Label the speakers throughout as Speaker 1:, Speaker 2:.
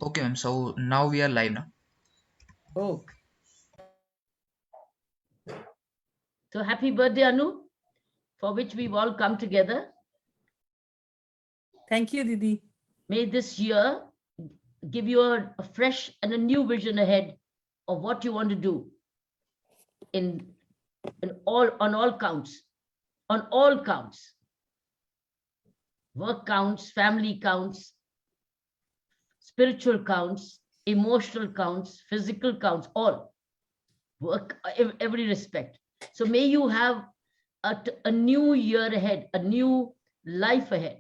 Speaker 1: Okay, ma'am. So now we are live now.
Speaker 2: Oh,
Speaker 3: So happy birthday, Anu, for which we've all come together.
Speaker 2: thank you, Didi.
Speaker 3: May this year give you a fresh and a new vision ahead of what you want to do in on all counts, on all counts. Work counts, family counts, spiritual counts, emotional counts, physical counts, all work, every respect. So may you have a new year ahead, a new life ahead,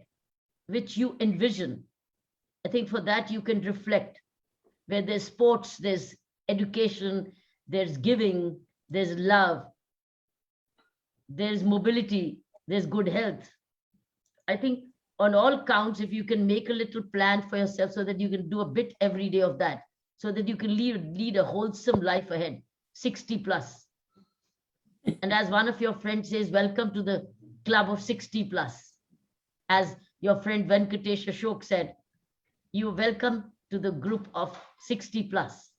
Speaker 3: which you envision. I think for that you can reflect. Where there's sports, there's education, there's giving, there's love, there's mobility, there's good health. I think on all counts, if you can make a little plan for yourself so that you can do a bit every day of that, so that you can lead a wholesome life ahead, 60 plus. And as one of your friends says, welcome to the club of 60 plus. As your friend Venkatesh Ashok said, you are welcome to the group of 60 plus.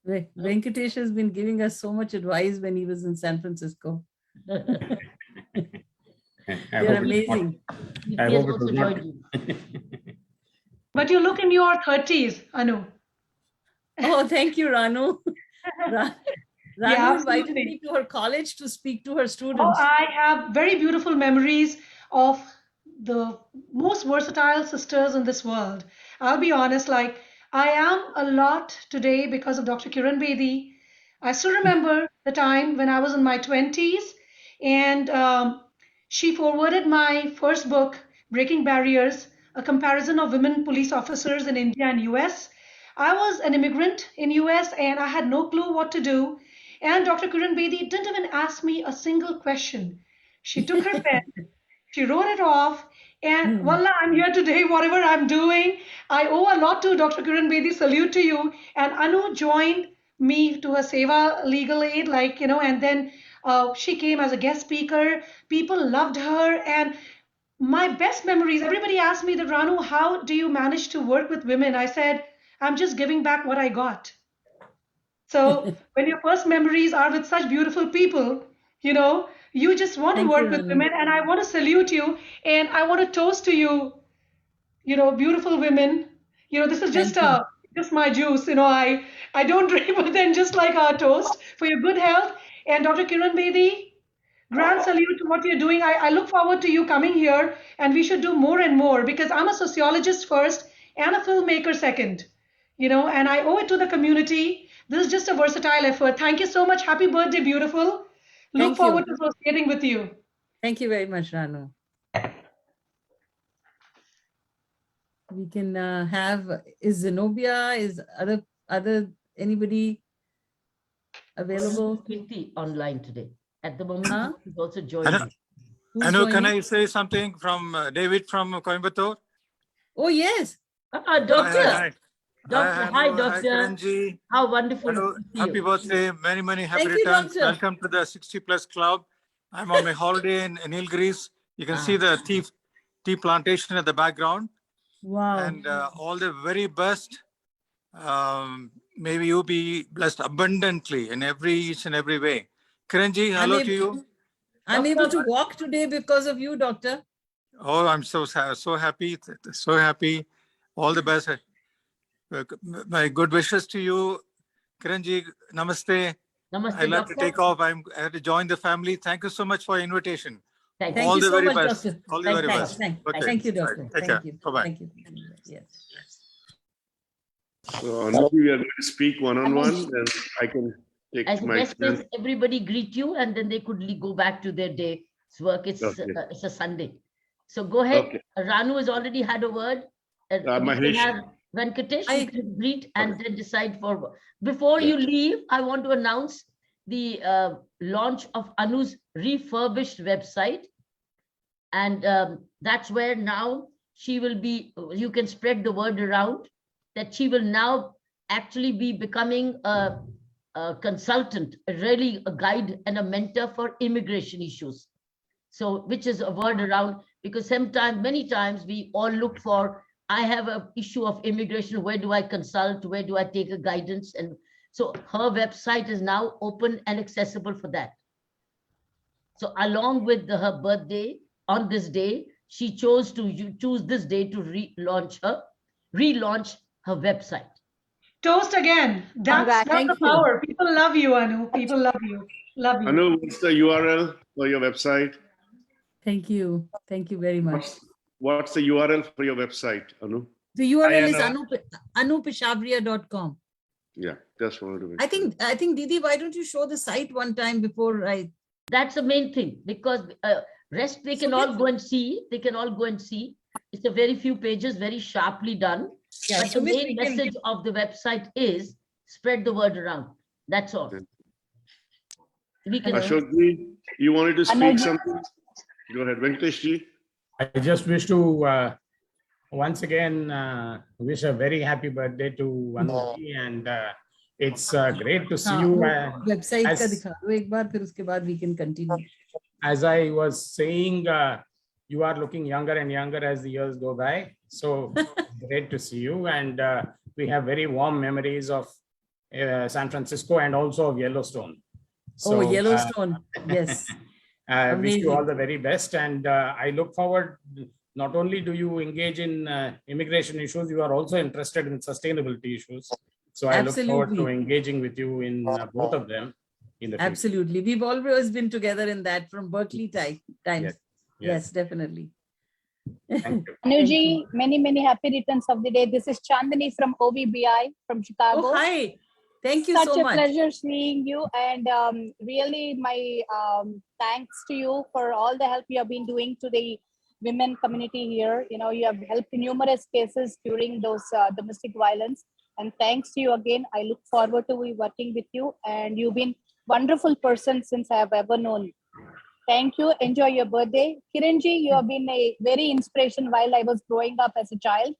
Speaker 2: Venkatesh has been giving us so much advice when he was in San Francisco. They're amazing.
Speaker 3: I hope also joined you.
Speaker 4: But you look in your 30s, Anu.
Speaker 2: Oh, thank you, Ranu. Ranu
Speaker 4: Yeah,
Speaker 2: invited
Speaker 4: absolutely.
Speaker 2: me to her college to speak to her
Speaker 4: Oh,
Speaker 2: students.
Speaker 4: I have very beautiful memories of the most versatile sisters in this world. I'll be honest, like I am a lot today because of Dr. Kiran Bedi. I still remember the time when I was in my 20s, and she forwarded my first book, Breaking Barriers, a comparison of women police officers in India and US. I was an immigrant in US and I had no clue what to do. And Dr. Kiran Bedi didn't even ask me a single question. She took her pen, she wrote it off, and voila, I'm here today, whatever I'm doing. I owe a lot to Dr. Kiran Bedi, salute to you. And Anu joined me to her Seva legal aid, like, and then she came as a guest speaker. People loved her. And my best memories, everybody asked me that, Ranu, how do you manage to work with women? I said, I'm just giving back what I got. So when your first memories are with such beautiful people, you just want to work with women, and I want to salute you, and I want to toast to you, beautiful women. This is just my juice. I don't drink, but then just like our toast for your good health. And Dr. Kiran Bedi, grand salute to what you're doing. I look forward to you coming here, and we should do more and more because I'm a sociologist first and a filmmaker second, and I owe it to the community. This is just a versatile effort. Thank you so much. Happy birthday, beautiful. Look forward to associating with you.
Speaker 2: Thank you very much, Ranu. We can is Zenobia, is other anybody available?
Speaker 3: Online today. At the moment, he's also joined.
Speaker 5: Anu, can I say something from David from Coimbatore?
Speaker 2: Oh, yes.
Speaker 3: Doctor. Doctor, hi, Doctor.
Speaker 5: Hi,
Speaker 3: how wonderful.
Speaker 5: Hello, happy birthday. Many happy
Speaker 2: Thank
Speaker 5: returns.
Speaker 2: You,
Speaker 5: welcome to the 60 plus club. I'm on my holiday in Nilgiris. You can see the tea plantation at the background.
Speaker 2: Wow.
Speaker 5: And all the very best. Maybe you be blessed abundantly in each and every way. Kiranji, hello to you.
Speaker 2: I'm able to walk today because of you, Doctor.
Speaker 5: Oh, I'm so happy. So happy. All the best. My good wishes to you. Kiranji, namaste.
Speaker 3: Namaste,
Speaker 5: I'd like to take off. I have to join the family. Thank you so much for your invitation.
Speaker 2: Thank you so much, Doctor.
Speaker 5: All the very best.
Speaker 2: Thank you, Doctor.
Speaker 5: Take care. Bye-bye.
Speaker 2: Thank you. Yes.
Speaker 6: So now we are going to speak one-on-one, and I can take
Speaker 3: as
Speaker 6: my
Speaker 3: turn. Everybody greet you, and then they could go back to their day's work. It's a Sunday. So go ahead. Okay. Ranu has already had a word. Venkatesh, you can greet and then decide for. Before you leave, I want to announce the launch of Anu's refurbished website. And that's where now she will be, you can spread the word around that she will now actually be becoming a consultant, really a guide and a mentor for immigration issues. So, which is a word around, because many times we all look for I have an issue of immigration. Where do I consult? Where do I take a guidance? And so her website is now open and accessible for that. So along with her birthday on this day, she chose to choose this day to relaunch her website.
Speaker 4: Toast again. That's the
Speaker 2: Thank you.
Speaker 4: power. People love you, Anu. People love you. Love you.
Speaker 6: Anu, what's the URL for your website?
Speaker 2: Thank you. Thank you very much.
Speaker 6: What's the URL for your website, Anu?
Speaker 2: The URL is
Speaker 5: Anu.
Speaker 2: anupeshabria.com.
Speaker 6: Yeah, just wanted to make
Speaker 2: I think Didi, why don't you show the site one time before I?
Speaker 3: That's the main thing, because rest they can all go and see. They can all go and see. It's a very few pages, very sharply done.
Speaker 2: Yeah,
Speaker 3: But the
Speaker 2: Sumit,
Speaker 3: main
Speaker 2: we can
Speaker 3: message of the website is spread the word around. That's all. We can.
Speaker 6: Ashok ji, you wanted to speak something? Go ahead, Venkatesh ji.
Speaker 7: I just wish to once again wish a very happy birthday to Anuji, and it's great to see
Speaker 2: हाँ,
Speaker 7: you.
Speaker 2: वो website का
Speaker 7: as-
Speaker 2: दिखा दो एक बार, फिर उसके बाद we can continue.
Speaker 7: As I was saying, you are looking younger and younger as the years go by. So great to see you, and we have very warm memories of San Francisco and also of Yellowstone. So,
Speaker 2: Oh, Yellowstone. Yes.
Speaker 7: I wish you
Speaker 2: Amazing.
Speaker 7: all the very best, and I look forward. Not only do you engage in immigration issues, you are also interested in sustainability issues. So I look forward to
Speaker 2: Absolutely.
Speaker 7: engaging with you in both of them in the future.
Speaker 2: Absolutely. We've always been together in that from Berkeley times.
Speaker 7: Yes.
Speaker 2: Yes, definitely.
Speaker 7: Thank you.
Speaker 8: Anuji, many happy returns of the day. This is Chandani from OVBI from Chicago.
Speaker 2: Oh, hi. Thank you
Speaker 8: Such
Speaker 2: so
Speaker 8: a
Speaker 2: much.
Speaker 8: pleasure seeing you, and really my thanks to you for all the help you have been doing to the women community here. You know, you have helped in numerous cases during those domestic violence, and thanks to you again. I look forward to working with you, and you've been wonderful person since I have ever known you. Thank you. Enjoy your birthday. Kiranji, you have been a very inspiration while I was growing up as a child.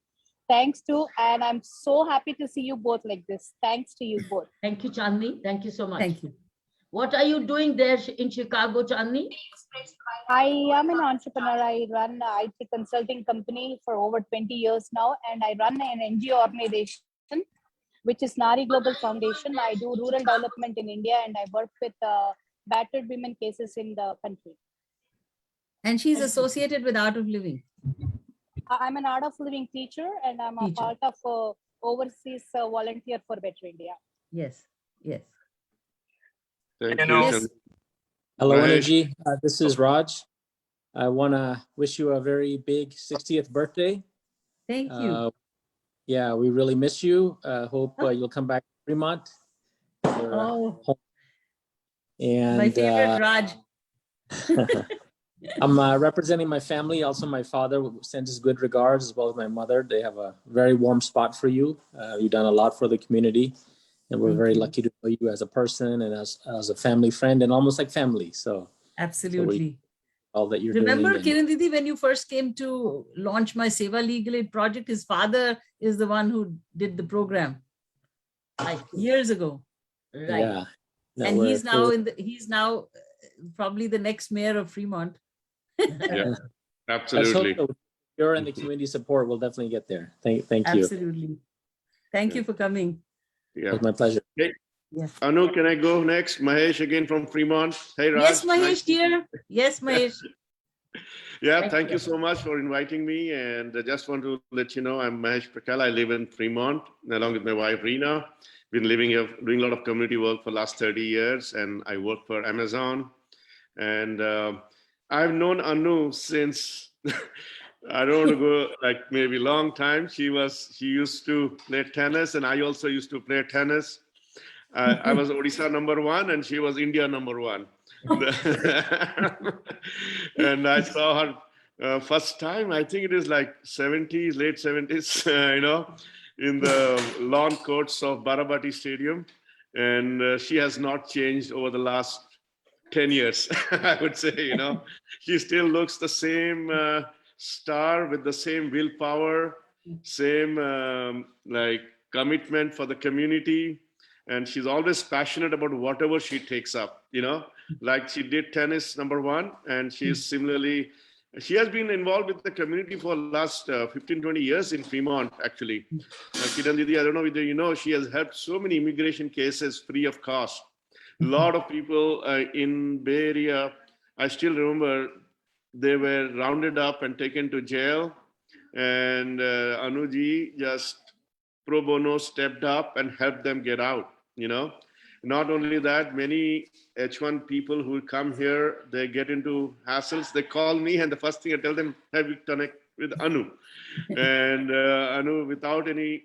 Speaker 8: Thanks to, and I'm so happy to see you both like this. Thanks to you both.
Speaker 3: Thank you, Chandni. Thank you so much.
Speaker 2: Thank you.
Speaker 3: What are you doing there in Chicago, Chandni?
Speaker 8: I am an entrepreneur. I run an IT consulting company for over 20 years now, and I run an NGO organization, which is Nari Global Foundation. I do rural development in India, and I work with battered women cases in the country.
Speaker 2: And she's associated with Art of Living.
Speaker 8: I'm an Art of Living teacher, and I'm a
Speaker 2: Teacher.
Speaker 8: part of overseas volunteer for Better India.
Speaker 2: Yes, yes.
Speaker 6: Thank
Speaker 5: You
Speaker 6: you.
Speaker 5: know-
Speaker 2: Yes.
Speaker 6: Chandani.
Speaker 9: Hello,
Speaker 6: Mahesh.
Speaker 9: Energy. This is Raj. I want to wish you a very big 60th birthday.
Speaker 2: Thank you.
Speaker 9: Yeah, we really miss you. Hope you'll come back to Fremont. You're,
Speaker 2: Oh,
Speaker 9: home. And
Speaker 2: my favorite Raj.
Speaker 9: I'm representing my family. Also, my father sends his good regards, as well as my mother. They have a very warm spot for you. You've done a lot for the community, and we're
Speaker 2: Thank
Speaker 9: very
Speaker 2: you.
Speaker 9: lucky to know you as a person and as a family friend, and almost like family. So
Speaker 2: Absolutely.
Speaker 9: all that you're
Speaker 2: Remember,
Speaker 9: doing.
Speaker 2: Kiran Didi, when you first came to launch my Seva Legal Aid project, his father is the one who did the program
Speaker 3: Right.
Speaker 2: years ago.
Speaker 3: Right.
Speaker 9: Yeah. No,
Speaker 2: And
Speaker 9: we're
Speaker 2: he's now
Speaker 9: cool.
Speaker 2: he's now probably the next mayor of Fremont.
Speaker 6: Yeah,
Speaker 9: Let's hope
Speaker 6: absolutely.
Speaker 9: so. You're in the community support. We'll definitely get there. Thank you.
Speaker 2: Absolutely. Thank you for coming.
Speaker 9: It
Speaker 6: Yeah.
Speaker 9: was my pleasure.
Speaker 2: Yes.
Speaker 6: Anu, can I go next? Mahesh again from Fremont. Hey, Raj.
Speaker 2: Yes, Mahesh,
Speaker 6: Nice to-
Speaker 2: dear. Yes, Mahesh.
Speaker 6: Yeah, thank you so much for inviting me. And I just want to let you know, I'm Mahesh Prakal. I live in Fremont along with my wife, Reena. Been living here, doing a lot of community work for the last 30 years. And I work for Amazon. And I've known Anu since, I don't want to go like maybe long time. She used to play tennis, and I also used to play tennis. I was Odisha #1 and she was India #1. And I saw her first time, I think it is like 70s, late 70s, in the lawn courts of Barabati Stadium. And she has not changed over the last 10 years, I would say, She still looks the same star with the same willpower, same commitment for the community. And she's always passionate about whatever she takes up, like she did tennis #1, and she's similarly She has been involved with the community for last 15, 20 years in Fremont, actually. Kiran Didi, I don't know whether you know, she has helped so many immigration cases free of cost. A lot of people in Bay Area, I still remember, they were rounded up and taken to jail. And Anuji just pro bono stepped up and helped them get out, you know. Not only that, many H1 people who come here, they get into hassles. They call me, and the first thing I tell them, have you connect with Anu? And Anu, without any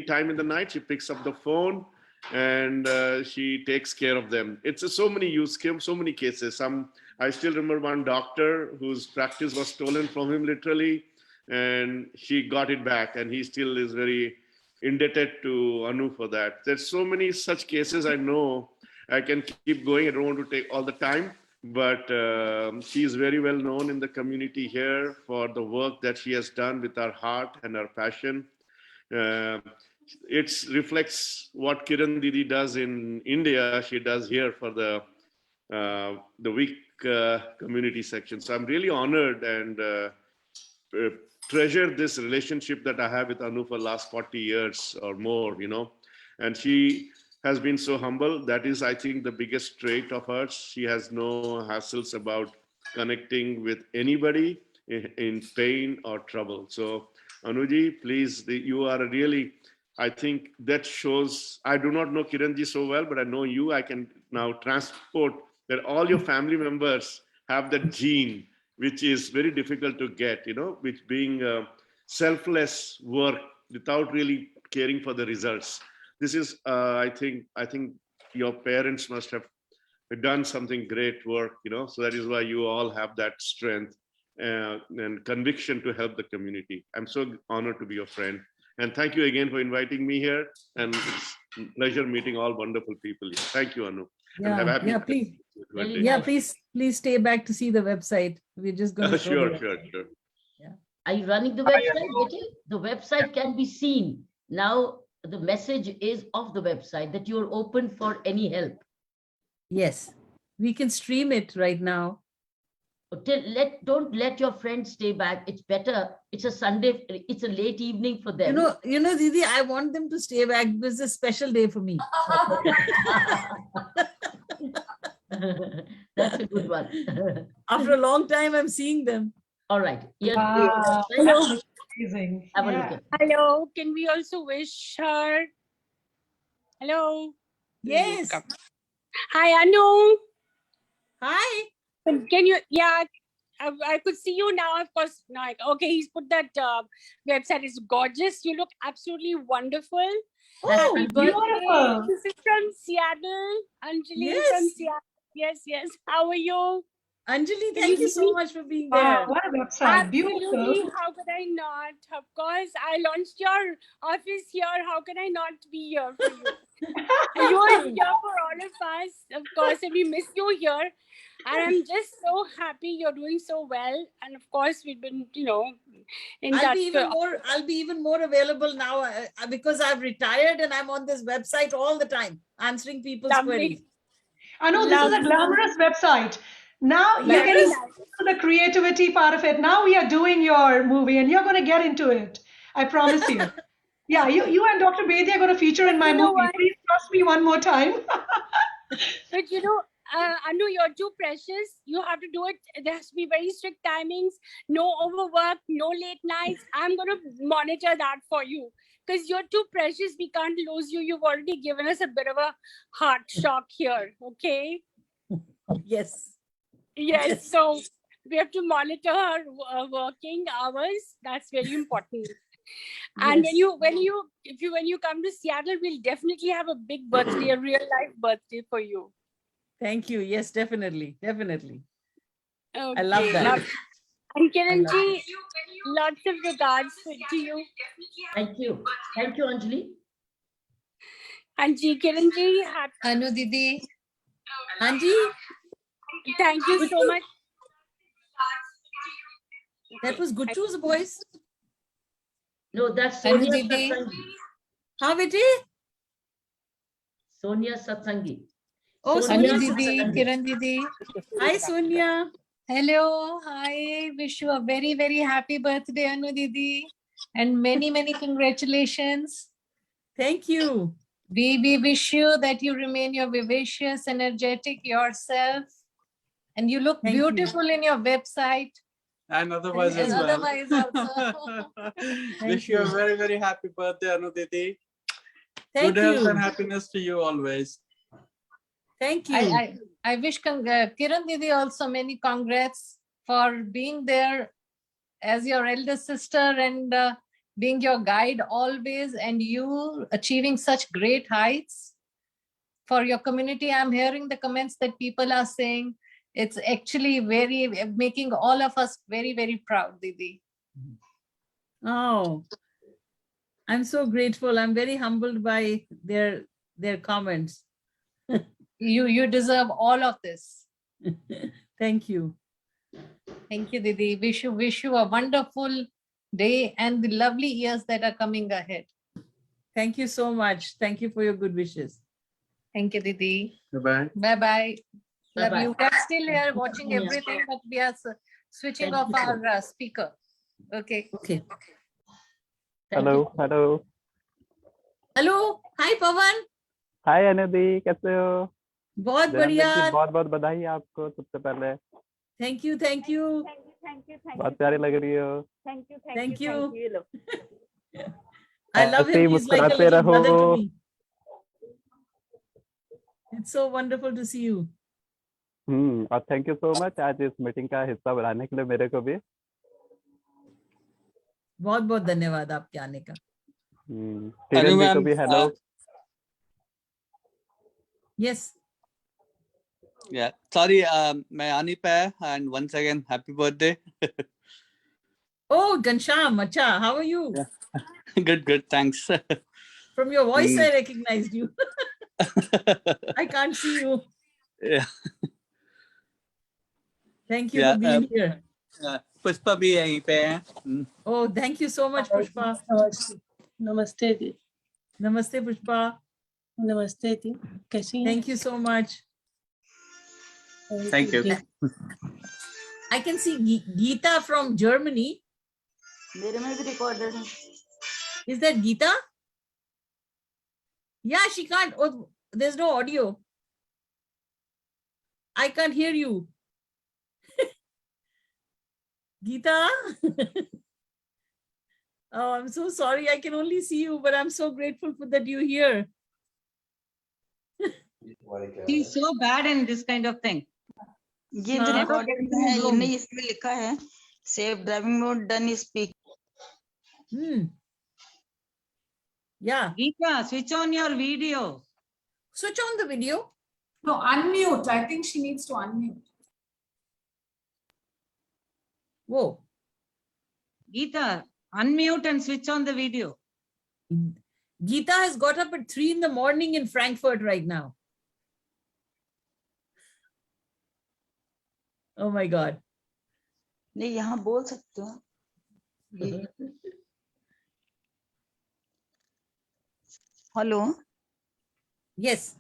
Speaker 6: time in the night, she picks up the phone and she takes care of them. It's so many so many cases. I still remember one doctor whose practice was stolen from him literally, and she got it back, and he still is very indebted to Anu for that. There's so many such cases I know. I can keep going. I don't want to take all the time, but she is very well known in the community here for the work that she has done with her heart and her passion. It reflects what Kiran Didi does in India. She does here for the weak community section. So I'm really honored and treasure this relationship that I have with Anu for the last 40 years or more, you know. And she has been so humble. That is, I think, the biggest trait of hers. She has no hassles about connecting with anybody in pain or trouble. So Anuji, please, you are really, I think that shows, I do not know Kiranji so well, but I know you. I can now transport that all your family members have that gene, which is very difficult to get, you know, which being selfless work without really caring for the results. This is, I think your parents must have done something great work, you know, so that is why you all have that strength and conviction to help the community. I'm so honored to be your friend. And thank you again for inviting me here. And it's a pleasure meeting all wonderful people here. Thank you, Anu.
Speaker 2: Please stay back to see the website. We're just going to
Speaker 6: sure.
Speaker 2: Yeah.
Speaker 3: Are you running the website, Bedi? The website can be seen. Now the message is of the website that you're open for any help.
Speaker 2: Yes, we can stream it right now.
Speaker 3: Don't let your friends stay back. It's better. It's a Sunday. It's a late evening for them.
Speaker 2: You know, Didi, I want them to stay back because it's a special day for me.
Speaker 3: That's a good one.
Speaker 2: After a long time, I'm seeing them.
Speaker 3: All right.
Speaker 4: Wow.
Speaker 3: Hello.
Speaker 4: Amazing.
Speaker 3: Have a look at it.
Speaker 10: Hello. Can we also wish her? Hello.
Speaker 2: Yes.
Speaker 10: Hi, Anu.
Speaker 2: Hi.
Speaker 10: Can you? Yeah, I could see you now. Of course, like okay, he's put that website. It's gorgeous. You look absolutely wonderful.
Speaker 2: Oh,
Speaker 4: beautiful.
Speaker 10: This is from Seattle. Anjali from Seattle. Yes. How are you?
Speaker 2: Anjali, thank you so much for being there.
Speaker 4: What a website. Beautiful.
Speaker 10: Absolutely. How could I not? Of course, I launched your office here. How can I not be here for you? You are here for all of us, of course, and we miss you here. And I'm just so happy you're doing so well. And of course, we've been, in
Speaker 2: I'll be even more available now because I've retired and I'm on this website all the time, answering people's queries.
Speaker 4: I know this is a glamorous website. Now you're getting to the creativity part of it. Now we are doing your movie and you're going to get into it. I promise you. Yeah, you and Dr. Bedi are going to feature in my movie. Please trust me one more time.
Speaker 10: But Anu, you're too precious. You have to do it. There has to be very strict timings. No overwork, no late nights. I'm going to monitor that for you because you're too precious. We can't lose you. You've already given us a bit of a heart shock here. Okay.
Speaker 2: Yes.
Speaker 10: So we have to monitor her working hours. That's very important. And when you come to Seattle, we'll definitely have a big birthday, a real life birthday for you.
Speaker 2: Thank you. Yes, definitely.
Speaker 10: Okay.
Speaker 2: I love that.
Speaker 10: And Kiranji, lots of regards to you.
Speaker 3: Thank you, Anjali.
Speaker 10: Anji, Kiranji,
Speaker 11: Anu Didi.
Speaker 2: Anji,
Speaker 10: thank you so much.
Speaker 2: that was good choose, boys.
Speaker 3: No, that's
Speaker 11: Anu
Speaker 3: Sonia
Speaker 11: Didi.
Speaker 3: Satsangi.
Speaker 2: How Bedi?
Speaker 3: Sonia Satsangi.
Speaker 2: Oh,
Speaker 11: Anu
Speaker 2: Sonia
Speaker 11: Didi,
Speaker 2: Satsangi.
Speaker 11: Kiran Didi.
Speaker 2: Hi, Sonia.
Speaker 11: Hello. Hi, wish you a very, very happy birthday, Anu Didi, and many, many congratulations.
Speaker 2: Thank you.
Speaker 11: We wish you that you remain your vivacious, energetic yourself, and you look
Speaker 2: Thank you.
Speaker 11: beautiful in your website.
Speaker 12: And otherwise
Speaker 11: And
Speaker 12: as well.
Speaker 11: otherwise also.
Speaker 12: Wish you a very, very happy birthday, Anu Didi.
Speaker 2: Thank
Speaker 12: Good health
Speaker 2: you.
Speaker 12: and happiness to you always.
Speaker 2: Thank you.
Speaker 11: I wish Kiran Didi also many congrats for being there as your elder sister and being your guide always, and you achieving such great heights for your community. I'm hearing the comments that people are saying it's actually very making all of us very, very proud, Didi.
Speaker 2: Oh, I'm so grateful. I'm very humbled by their comments.
Speaker 11: You deserve all of this.
Speaker 2: Thank you.
Speaker 11: Thank you, Didi. Wish you a wonderful day and the lovely years that are coming ahead.
Speaker 2: Thank you so much. Thank you for your good wishes.
Speaker 11: Thank you, Didi.
Speaker 12: Bye-bye.
Speaker 11: Bye-bye. Love
Speaker 3: Bye-bye.
Speaker 11: you. We're still here watching
Speaker 2: Yeah.
Speaker 11: everything, but we are switching
Speaker 3: Thank
Speaker 11: off
Speaker 3: you.
Speaker 11: our speaker. Okay.
Speaker 2: Okay.
Speaker 3: Thank
Speaker 13: hello
Speaker 3: you.
Speaker 13: Hello
Speaker 2: Hello. Hi, Pawan.
Speaker 13: हाय अनदी, कैसे हो?
Speaker 2: बहुत बढ़िया.
Speaker 13: जन्मदिन की बहुत बहुत बधाई आपको सबसे पहले.
Speaker 2: Thank you. Thank you.
Speaker 13: बहुत प्यारी लग रही हो.
Speaker 2: Thank you. I love
Speaker 13: ऐसे ही
Speaker 2: him. He's like a
Speaker 13: मुस्कुराते
Speaker 2: little
Speaker 13: रहो.
Speaker 2: brother to me. It's so wonderful to see you.
Speaker 13: और थैंक यू सो मच आज इस मीटिंग का हिस्सा बनाने के लिए मेरे को भी.
Speaker 2: बहुत बहुत धन्यवाद आपके आने का.
Speaker 13: किरण जी को भी हेलो.
Speaker 2: Yes.
Speaker 12: Yeah, sorry, मैं आ नहीं पाया, and once again, happy birthday.
Speaker 2: Oh, Gansham, acha, how are you?
Speaker 12: Good, good, thanks.
Speaker 2: From your voice, I recognized you. I can't see you.
Speaker 12: Yeah.
Speaker 2: Thank you for being here.
Speaker 12: Pushpa भी यहीं पे है.
Speaker 2: Oh, thank you so much, Pushpa.
Speaker 14: नमस्ते दी.
Speaker 2: Namaste, Pushpa.
Speaker 14: नमस्ते दी. कैसी हैं?
Speaker 2: Thank you so much.
Speaker 12: Thank you.
Speaker 2: I can see Geeta from Germany.
Speaker 14: मेरे में भी recorded है.
Speaker 2: Is that Geeta? Yeah, she can't. Oh, there's no audio. I can't hear you. Geeta? Oh, I'm so sorry. I can only see you, but I'm so grateful for that you're here.
Speaker 15: He's so bad in this kind of thing. ये जो recorded है, ये नहीं इसमें लिखा है. Save driving mode, done is speak.
Speaker 2: Yeah.
Speaker 15: Geeta, switch on your video.
Speaker 2: Switch on the video.
Speaker 11: No, unmute. I think she needs to unmute.
Speaker 2: Whoa.
Speaker 15: Geeta, unmute and switch on the video.
Speaker 2: Geeta has got up at 3 in the morning in Frankfurt right now. Oh my God.
Speaker 15: नहीं यहाँ बोल सकते हो. Hello.
Speaker 2: Yes.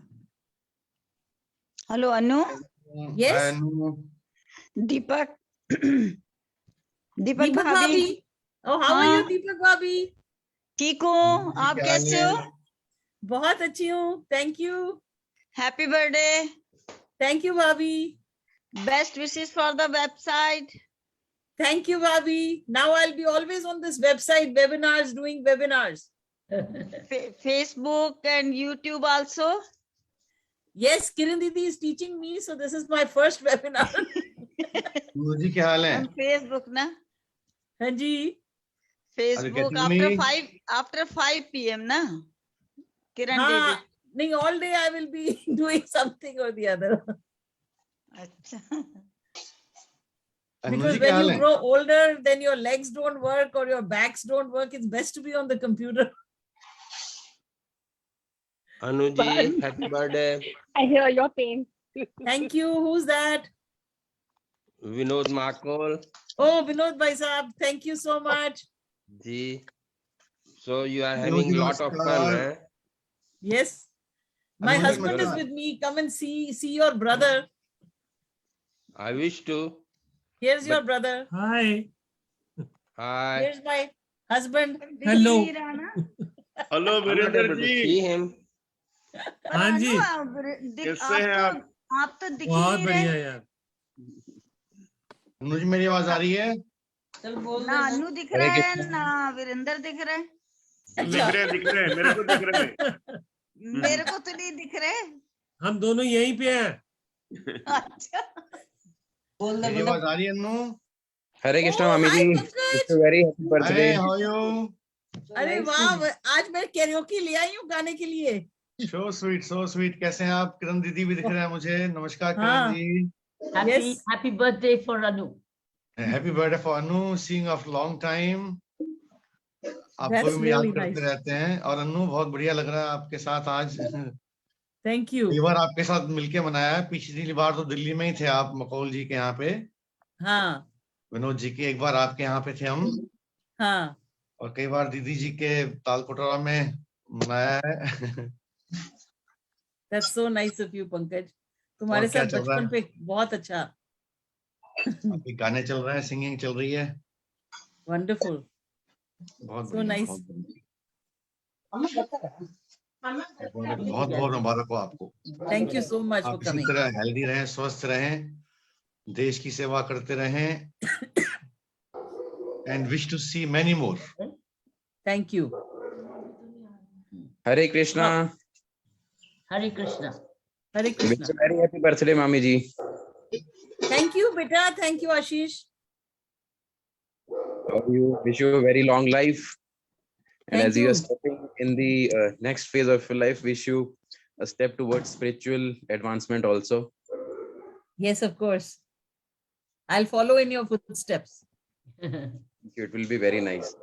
Speaker 15: Hello, Anu.
Speaker 2: Yes.
Speaker 15: Deepak.
Speaker 2: Deepak
Speaker 15: Deepak
Speaker 2: Bhabhi. Oh, how are you, Deepak Bhabhi?
Speaker 15: ठीक हो? आप कैसे हो?
Speaker 2: बहुत अच्छी हूँ. Thank you.
Speaker 15: Happy birthday.
Speaker 2: Thank you, Bhabhi.
Speaker 15: Best wishes for the website.
Speaker 2: Thank you, Bhabhi. Now I'll be always on this website, webinars, doing webinars.
Speaker 15: Facebook and YouTube also.
Speaker 2: Yes, Kiran Didi is teaching me, so this is my first webinar.
Speaker 16: जी क्या हाल है?
Speaker 15: On Facebook ना?
Speaker 2: हाँ जी.
Speaker 15: Facebook after 5 p.m. na? Kiran
Speaker 2: हाँ,
Speaker 15: Didi.
Speaker 2: नहीं, all day I will be doing something or the other.
Speaker 15: अच्छा.
Speaker 2: Because when you grow older, then your legs don't work or your backs don't work. It's best to be on the computer.
Speaker 16: Anuji, happy birthday.
Speaker 10: I hear your pain.
Speaker 2: Thank you. Who's that?
Speaker 16: Vinod Makol.
Speaker 2: Oh, Vinod Bhai Saab. Thank you so much.
Speaker 16: Ji. So you are having a lot of fun, eh?
Speaker 2: Yes. My husband is with me. Come and see your brother.
Speaker 16: I wish to.
Speaker 2: Here's your brother.
Speaker 17: Hi.
Speaker 16: Hi.
Speaker 2: Here's my husband.
Speaker 17: Hello.
Speaker 6: Hello,
Speaker 16: I'm not
Speaker 6: Virender
Speaker 16: able to
Speaker 6: ji.
Speaker 16: see him.
Speaker 17: हाँ जी
Speaker 6: कैसे हैं आप?
Speaker 15: आप तो दिख ही
Speaker 17: बहुत
Speaker 15: नहीं
Speaker 17: बढ़िया
Speaker 15: रहे।
Speaker 17: यार
Speaker 18: अनुज मेरी आवाज आ रही है?
Speaker 2: चल बोल
Speaker 15: ना
Speaker 2: दे।
Speaker 15: अनु दिख रहा है ना वीरेंद्र दिख रहा है।
Speaker 6: दिख रहे हैं, मेरे को दिख रहे हैं।
Speaker 15: मेरे को तो नहीं दिख रहे।
Speaker 17: हम दोनों यहीं पे हैं
Speaker 15: अच्छा
Speaker 2: बोल दे
Speaker 18: मेरी आवाज आ रही है अनु?
Speaker 16: Hare Krishna,
Speaker 2: Oh,
Speaker 16: Mami
Speaker 2: hi,
Speaker 16: ji.
Speaker 2: Pankaj.
Speaker 16: Wish you very happy
Speaker 18: अरे
Speaker 16: birthday.
Speaker 18: how are you?
Speaker 2: अरे वाह, आज मैं कैरियोकी ले आई हूँ गाने के लिए।
Speaker 18: So sweet, so sweet. कैसे हैं आप? किरण दीदी भी दिख रहे हैं मुझे। नमस्कार किरण
Speaker 2: हाँ।
Speaker 18: जी।
Speaker 3: Happy birthday for Anu.
Speaker 18: Happy birthday for Anu. Seeing of long time. आपको भी याद करते रहते हैं और अनु बहुत बढ़िया लग रहा है आपके साथ आज।
Speaker 2: Thank you.
Speaker 18: कई बार आपके साथ मिलके मनाया है। पिछली बार तो दिल्ली में ही थे आप, मकौल जी के यहाँ पे।
Speaker 2: हाँ।
Speaker 18: विनोद जी के एक बार आपके यहाँ पे थे हम।
Speaker 2: हाँ।
Speaker 18: और कई बार दीदी जी के ताल कटोरा में मनाया है।
Speaker 2: That's so nice of you, Pankaj. तुम्हारे साथ बचपन पे बहुत अच्छा।
Speaker 18: अभी गाने चल रहे हैं, सिंगिंग चल रही है।
Speaker 2: Wonderful.
Speaker 18: बहुत
Speaker 2: So nice.
Speaker 18: बहुत बहुत मुबारक हो आपको।
Speaker 2: Thank you so much for
Speaker 18: आप इसी
Speaker 2: coming.
Speaker 18: तरह हेल्दी रहें, स्वस्थ रहें, देश की सेवा करते रहें। And wish to see many more.
Speaker 2: Thank you.
Speaker 16: Hare Krishna.
Speaker 3: Hare Krishna.
Speaker 2: Hare
Speaker 16: Wish
Speaker 2: Krishna.
Speaker 16: you very happy birthday, Mami ji.
Speaker 2: Thank you, beta. Thank you, Ashish.
Speaker 16: Wish you a very long life. And
Speaker 2: Thank
Speaker 16: as you
Speaker 2: you.
Speaker 16: are stepping in the next phase of your life, wish you a step towards spiritual advancement also.
Speaker 2: Yes, of course. I'll follow in your footsteps.
Speaker 16: It will be very nice.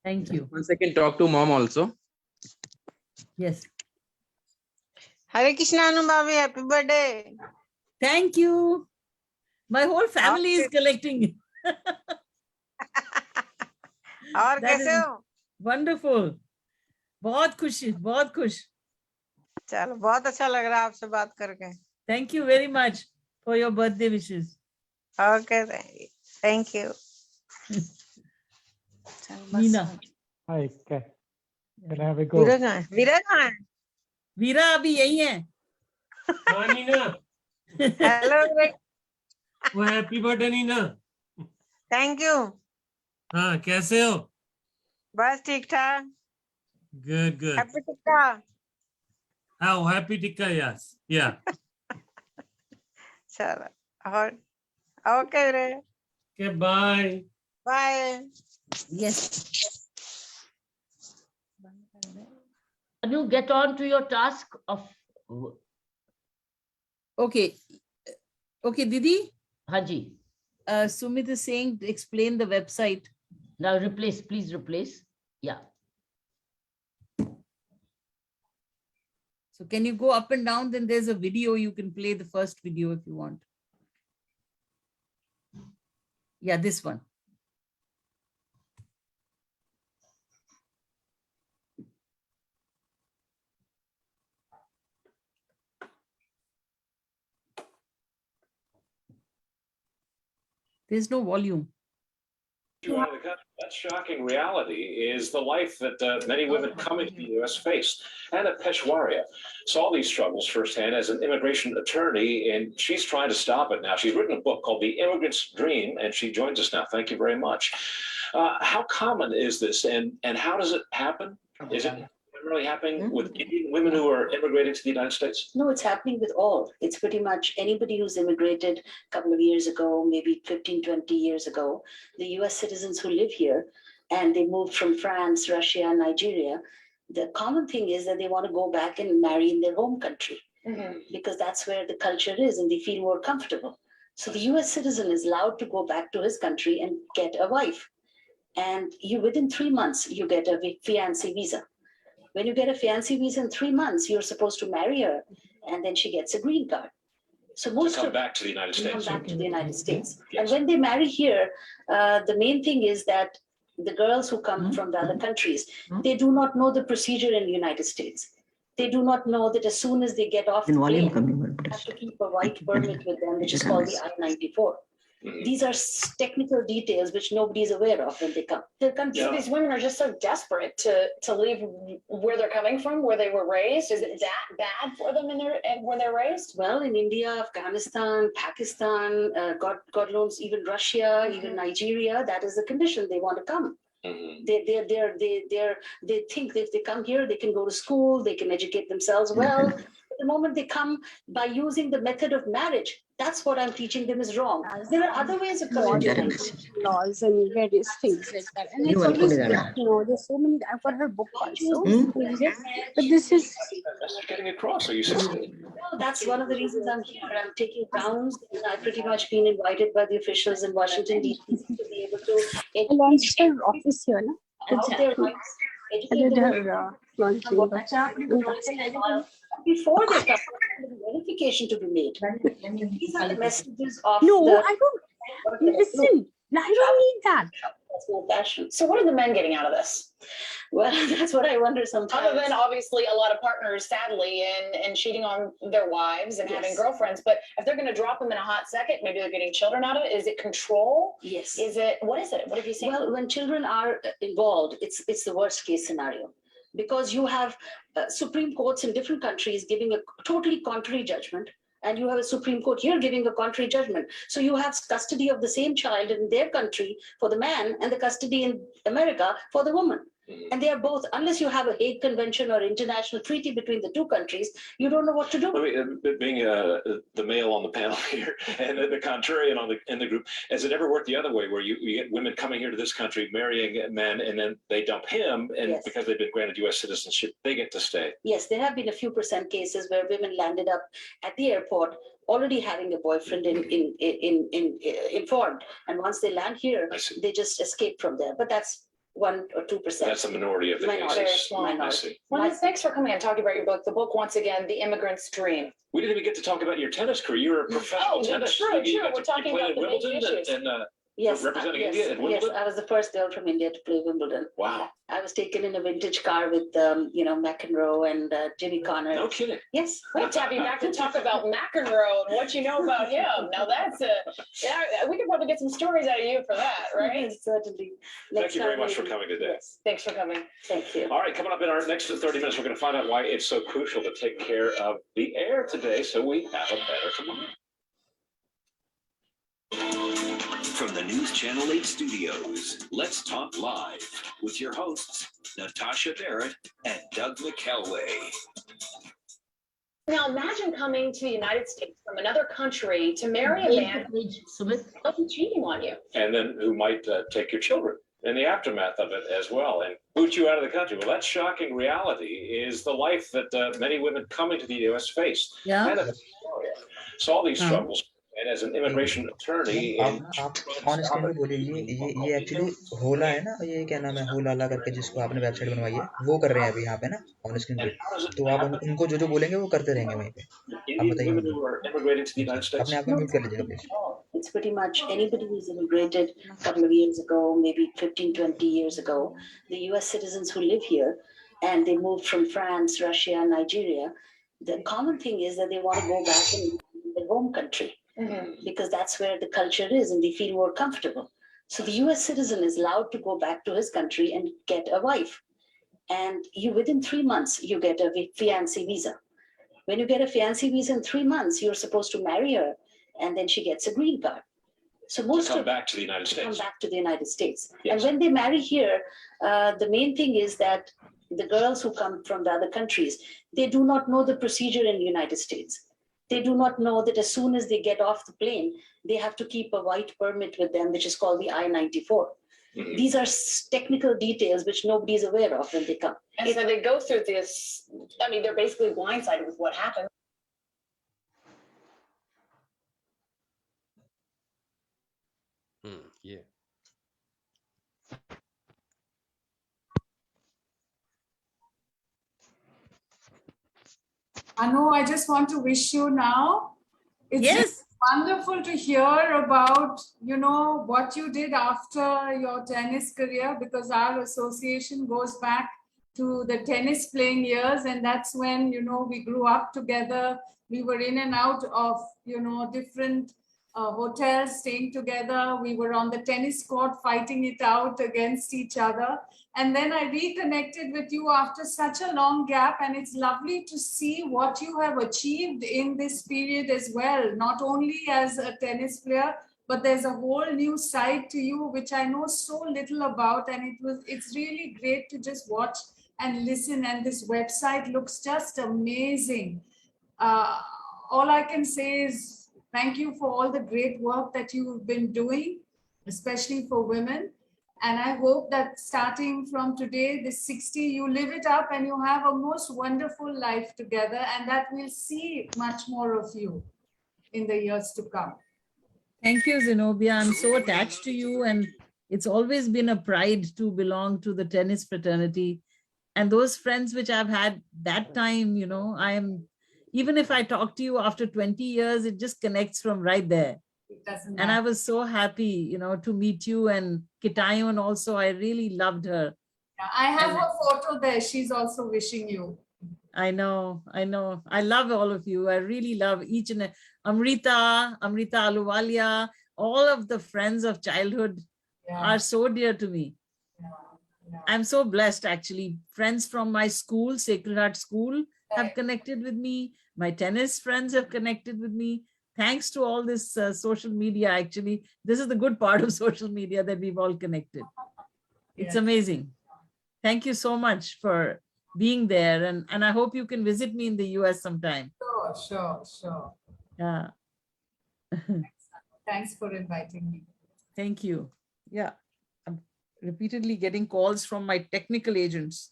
Speaker 2: Thank you.
Speaker 16: Once I can talk to mom also.
Speaker 2: Yes.
Speaker 14: Hare Krishna Anu Bhavi, happy birthday.
Speaker 2: Thank you. My whole family is collecting.
Speaker 14: और
Speaker 2: That
Speaker 14: कैसे
Speaker 2: is
Speaker 14: हो?
Speaker 2: wonderful. बहुत खुशी, बहुत खुश.
Speaker 14: चलो बहुत अच्छा लग रहा है आपसे बात करके.
Speaker 2: Thank you very much for your birthday wishes.
Speaker 14: Okay, thank you.
Speaker 2: Meena.
Speaker 19: Hi, can I have a go?
Speaker 14: वीरा कहाँ है? वीरा कहाँ है?
Speaker 2: वीरा अभी यही है.
Speaker 17: हाँ नीना
Speaker 14: हेलो
Speaker 17: वो happy birthday Neena.
Speaker 14: Thank you.
Speaker 17: हाँ कैसे हो?
Speaker 14: बस ठीक ठाक.
Speaker 17: Good, good.
Speaker 14: Happy Tikka.
Speaker 17: Oh, happy Tikka, yes. Yeah.
Speaker 14: चलो और ओके रे.
Speaker 17: Okay, bye.
Speaker 14: Bye.
Speaker 2: Yes.
Speaker 3: Anu, get on to your task of.
Speaker 2: Okay. Okay, Didi.
Speaker 3: Haji.
Speaker 2: Sumit is saying to explain the website.
Speaker 3: Now replace, please replace. Yeah.
Speaker 2: So can you go up and down? Then there's a video. You can play the first video if you want. Yeah, this one. There's no volume.
Speaker 20: That shocking reality is the life that many women coming to the U.S. face. Anna Peshwaria saw these struggles firsthand as an immigration attorney, and she's trying to stop it now. She's written a book called The Immigrant's Dream, and she joins us now. Thank you very much. How common is this, and how does it happen? Is it really happening with Indian women who are immigrating to the United States?
Speaker 21: No, it's happening with all. It's pretty much anybody who's immigrated a couple of years ago, maybe 15, 20 years ago, the US citizens who live here and they moved from France, Russia, Nigeria. The common thing is that they want to go back and marry in their home country because that's where the culture is and they feel more comfortable. So the US citizen is allowed to go back to his country and get a wife. And within 3 months, you get a fiancé visa. When you get a fiancé visa in 3 months, you're supposed to marry her, and then she gets a green card. So most
Speaker 20: to come back to the United States.
Speaker 21: come back to the United States. And when they marry here, the main thing is that the girls who come from the other countries, they do not know the procedure in the United States. They do not know that as soon as they get off the plane, they have to keep a white permit with them, which is called the I-94. These are technical details which nobody is aware of when they come.
Speaker 1: So these women are just so desperate to leave where they're coming from, where they were raised. Is it that bad for them where they're raised?
Speaker 21: Well, in India, Afghanistan, Pakistan, God knows, even Russia, even Nigeria, that is the condition. They want to come. They think that if they come here, they can go to school, they can educate themselves well. The moment they come by using the method of marriage, that's what I'm teaching them is wrong. There are other ways of coming to
Speaker 10: laws and various things like that. And it's always good to know. There's so many. I've got her book also. But this is
Speaker 20: getting across. Are you saying?
Speaker 21: Well, that's one of the reasons I'm here. I'm taking rounds, and I've pretty much been invited by the officials in Washington, D.C. to be able to
Speaker 10: launched her office here, no?
Speaker 21: about their rights, educate them before they come, verification to be made. These are the messages of
Speaker 10: I don't listen. I don't need that.
Speaker 21: That's my passion.
Speaker 1: So what are the men getting out of this?
Speaker 21: Well, that's what I wonder sometimes.
Speaker 1: Other than obviously a lot of partners, sadly, and cheating on their wives and having girlfriends. But if they're going to drop them in a hot second, maybe they're getting children out of it. Is it control?
Speaker 21: Yes.
Speaker 1: Is it? What is it? What have you seen?
Speaker 21: Well, when children are involved, it's the worst case scenario, because you have Supreme Courts in different countries giving a totally contrary judgment, and you have a Supreme Court here giving a contrary judgment. So you have custody of the same child in their country for the man and the custody in America for the woman. And they are both, unless you have a Hague Convention or international treaty between the two countries, you don't know what to do.
Speaker 20: Being the male on the panel here and the contrarian in the group, has it ever worked the other way, where you get women coming here to this country, marrying men, and then they dump him, and because they've been granted U.S. citizenship, they get to stay?
Speaker 21: Yes, there have been a few % cases where women landed up at the airport already having a boyfriend informed, and once they land here, they just escape from there. But that's 1 or 2%.
Speaker 20: That's a minority of the cases. I see.
Speaker 1: Well, thanks for coming and talking about your book. The book, once again, The Immigrant's Dream.
Speaker 20: We didn't even get to talk about your tennis career. You're a professional tennis.
Speaker 1: True. We're talking about the main issues.
Speaker 20: Representing India at Wimbledon?
Speaker 21: Yes, I was the first girl from India to play Wimbledon.
Speaker 20: Wow.
Speaker 21: I was taken in a vintage car with, McEnroe and Jimmy Connor.
Speaker 20: No kidding.
Speaker 21: Yes.
Speaker 1: We'll tap you back to talk about McEnroe and what you know about him. Now that's we could probably get some stories out of you for that, right?
Speaker 21: Certainly.
Speaker 20: Thank you very much for coming today.
Speaker 21: Yes.
Speaker 1: Thanks for coming.
Speaker 21: Thank you.
Speaker 20: All right, coming up in our next 30 minutes, we're going to find out why it's so crucial to take care of the air today so we have a better tomorrow.
Speaker 22: From the News Channel 8 studios, let's talk live with your hosts, Natasha Barrett and Doug McElway.
Speaker 1: Now imagine coming to the United States from another country to marry a man who might be cheating on you.
Speaker 20: And then who might take your children in the aftermath of it as well and boot you out of the country. Well, that shocking reality is the life that many women coming to the U.S. face.
Speaker 23: Yeah.
Speaker 20: So all these struggles. And as an immigration attorney,
Speaker 23: आप honestly में बोलिए ये actually होला है ना, ये क्या नाम है, होला करके जिसको आपने वेबसाइट बनवाई है, वो कर रहे हैं अभी यहाँ पे ना ऑनस्क्रीन पे, तो आप उनको जो बोलेंगे वो करते रहेंगे वहीं पे. आप बताइए, अपने आप में म्यूट कर लीजिएगा please.
Speaker 21: It's pretty much anybody who's immigrated a couple of years ago, maybe 15, 20 years ago, the US citizens who live here, and they moved from France, Russia, Nigeria, the common thing is that they want to go back in their home country. Because that's where the culture is and they feel more comfortable. So the US citizen is allowed to go back to his country and get a wife. And within 3 months, you get a fiancé visa. When you get a fiancé visa in 3 months, you're supposed to marry her and then she gets a green card. So most
Speaker 20: to come back to the United States.
Speaker 21: Come back to the United States.
Speaker 20: Yes.
Speaker 21: And when they marry here, the main thing is that the girls who come from the other countries, they do not know the procedure in the United States. They do not know that as soon as they get off the plane, they have to keep a white permit with them, which is called the I-94. These are technical details which nobody is aware of when they come.
Speaker 1: And so they go through this, I mean, they're basically blindsided with what happened.
Speaker 16: Yeah.
Speaker 24: Anu, I just want to wish you now. It's just wonderful to hear about, what you did after your tennis career, because our association goes back to the tennis playing years. And that's when, we grew up together. We were in and out of, different hotels, staying together. We were on the tennis court fighting it out against each other. And then I reconnected with you after such a long gap. And it's lovely to see what you have achieved in this period as well, not only as a tennis player, but there's a whole new side to you, which I know so little about. And it's really great to just watch and listen. And this website looks just amazing. All I can say is thank you for all the great work that you've been doing, especially for women. And I hope that starting from today, this 60, you live it up and you have a most wonderful life together, and that we'll see much more of you in the years to come.
Speaker 2: Thank you, Zenobia. I'm so attached to you, and it's always been a pride to belong to the tennis fraternity. And those friends which I've had that time, even if I talk to you after 20 years, it just connects from right there. And I was so happy, to meet you, and Kitayon also. I really loved her.
Speaker 24: Yeah, I have her photo there. She's also wishing you.
Speaker 2: I know. I love all of you. I really love each and Amrita Aluwalia, all of the friends of childhood are so dear to me. I'm so blessed, actually. Friends from my school, Sacred Heart School, have connected with me. My tennis friends have connected with me. Thanks to all this social media, actually. This is the good part of social media, that we've all connected. It's amazing. Thank you so much for being there. And I hope you can visit me in the US sometime.
Speaker 24: Sure.
Speaker 2: Yeah.
Speaker 24: Thanks for inviting me.
Speaker 2: Thank you. Yeah. I'm repeatedly getting calls from my technical agents.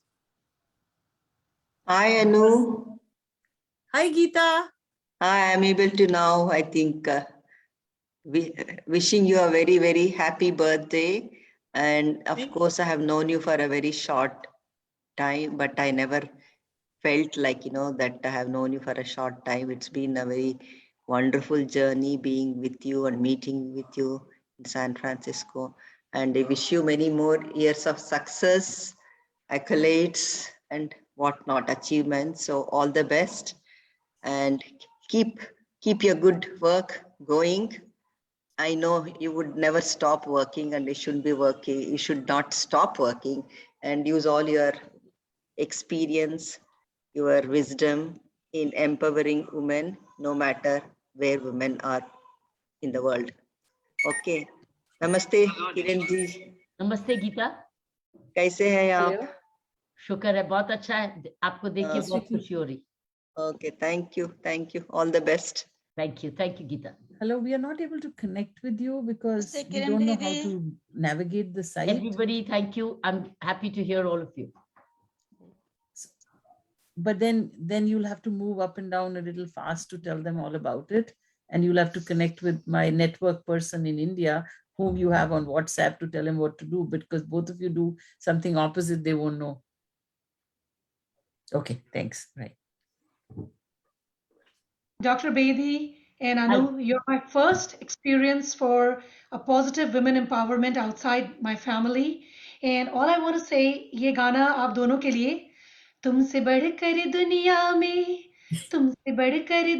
Speaker 5: Hi, Anu.
Speaker 2: Hi, Geeta.
Speaker 5: Hi, I'm able to now, I think, wishing you a very, very happy birthday. And of course, I have known you for a very short time, but I never felt like, that I have known you for a short time. It's been a very wonderful journey being with you and meeting with you in San Francisco. And I wish you many more years of success, accolades, and whatnot, achievements. So all the best, and keep your good work going. I know you would never stop working, and you should be working. You should not stop working, and use all your experience, your wisdom in empowering women, no matter where women are in the world. Okay. Namaste, Kiran ji.
Speaker 3: नमस्ते गीता,
Speaker 5: कैसे हैं आप?
Speaker 3: शुक्र है, बहुत अच्छा है, आपको देख के बहुत खुशी हो रही.
Speaker 5: Okay, thank you, all the best.
Speaker 3: Thank you, Geeta.
Speaker 2: Hello, we are not able to connect with you because we don't know how to navigate the site.
Speaker 3: Everybody, thank you. I'm happy to hear all of you.
Speaker 2: But then you'll have to move up and down a little fast to tell them all about it. And you'll have to connect with my network person in India, whom you have on WhatsApp, to tell him what to do, because both of you do something opposite, they won't know. Okay, thanks. Right.
Speaker 4: Dr. Bedi and Anu, you're my first experience for a positive women empowerment outside my family. And all I want to say, ये गाना आप दोनों के लिए, तुमसे बढ़कर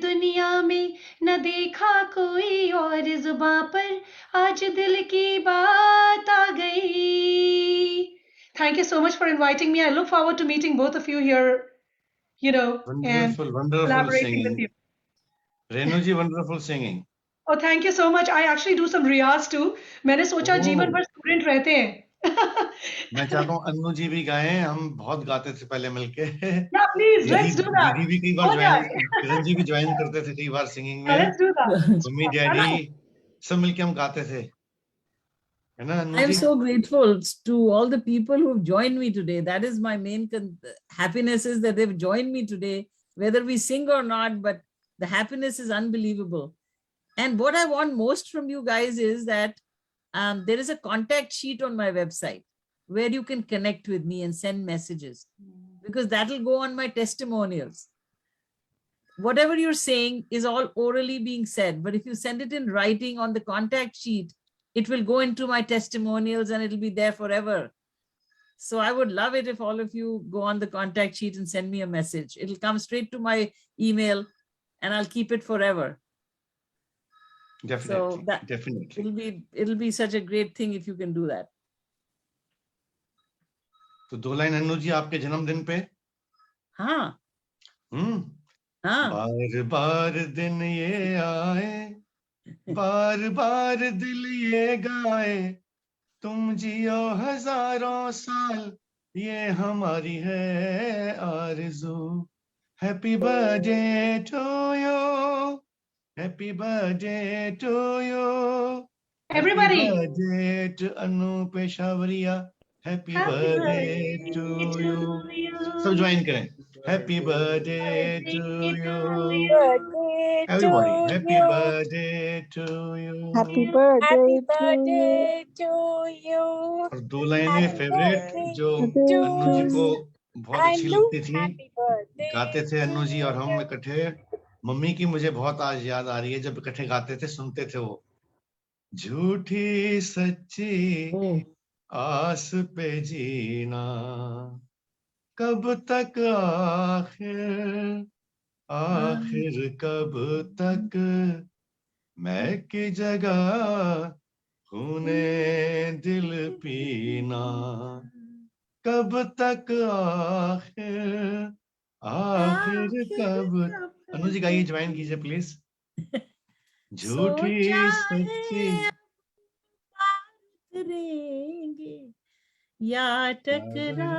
Speaker 4: दुनिया में न देखा कोई और जुबां पर आज दिल की बात आ गई. Thank you so much for inviting me. I look forward to meeting both of you here, and collaborating with you.
Speaker 18: Renu ji, wonderful singing.
Speaker 4: Oh, thank you so much. I actually do some riyaz too. मैंने सोचा जीवन भर student रहते हैं.
Speaker 18: मैं चाहता हूँ अन्नू जी भी गाएं. हम बहुत गाते थे पहले मिलके.
Speaker 4: Yeah, please, let's do that.
Speaker 18: दीदी भी कई बार ज्वाइन, किरण जी भी ज्वाइन करते थे कई बार सिंगिंग में.
Speaker 4: Let's do that.
Speaker 18: Mummy daddy सब मिलके हम गाते थे. है ना अन्नू जी?
Speaker 2: I'm so grateful to all the people who've joined me today. That is my main happiness, is that they've joined me today, whether we sing or not, but the happiness is unbelievable. And what I want most from you guys is that there is a contact sheet on my website where you can connect with me and send messages, because that'll go on my testimonials. Whatever you're saying is all orally being said, but if you send it in writing on the contact sheet, it will go into my testimonials and it'll be there forever. So I would love it if all of you go on the contact sheet and send me a message. It'll come straight to my email and I'll keep it forever.
Speaker 18: Definitely,
Speaker 2: So that
Speaker 18: definitely.
Speaker 2: it'll be such a great thing if you can do that.
Speaker 18: तो 2 line Anu ji आपके जन्मदिन पे।
Speaker 2: हाँ।
Speaker 18: बार बार दिन ये आए, बार बार दिल ये गाए, तुम जियो हजारों साल, ये हमारी है आरज़ू। Happy birthday to you, happy birthday to you,
Speaker 4: Everybody.
Speaker 18: Happy birthday to Anu Peshawaria, happy birthday to you. सब ज्वाइन करें। Happy birthday to you, everybody, happy birthday to you.
Speaker 10: Happy birthday to you.
Speaker 18: और 2 लाइनें फेवरेट जो अन्नू जी को बहुत अच्छी लगती थी, गाते थे अन्नू जी और हम इकट्ठे। मम्मी की मुझे बहुत आज याद आ रही है, जब इकट्ठे गाते थे, सुनते थे वो। झूठी सच्ची आस पे जीना, कब तक आखिर, आखिर कब तक, मैं की जगह खूने दिल पीना, कब तक आखिर, आखिर कब। अनु जी गाइए, ज्वाइन कीजिए प्लीज। झूठी सच्ची
Speaker 2: करेंगे या टकरा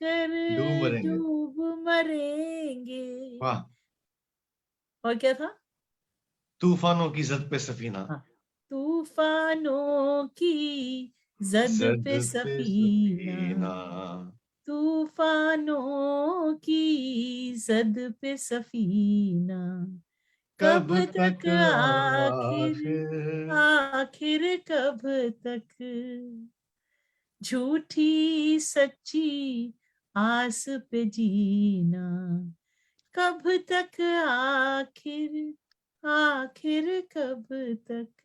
Speaker 2: कर
Speaker 18: डूब मरेंगे।
Speaker 2: डूब मरेंगे।
Speaker 18: वाह।
Speaker 2: और क्या था?
Speaker 18: तूफानों की जद पे सफीना,
Speaker 2: तूफानों की जद पे सफीना, तूफानों की जद पे सफीना, कब तक आखिर, आखिर कब तक, झूठी सच्ची आस पे जीना, कब तक आखिर, आखिर कब तक।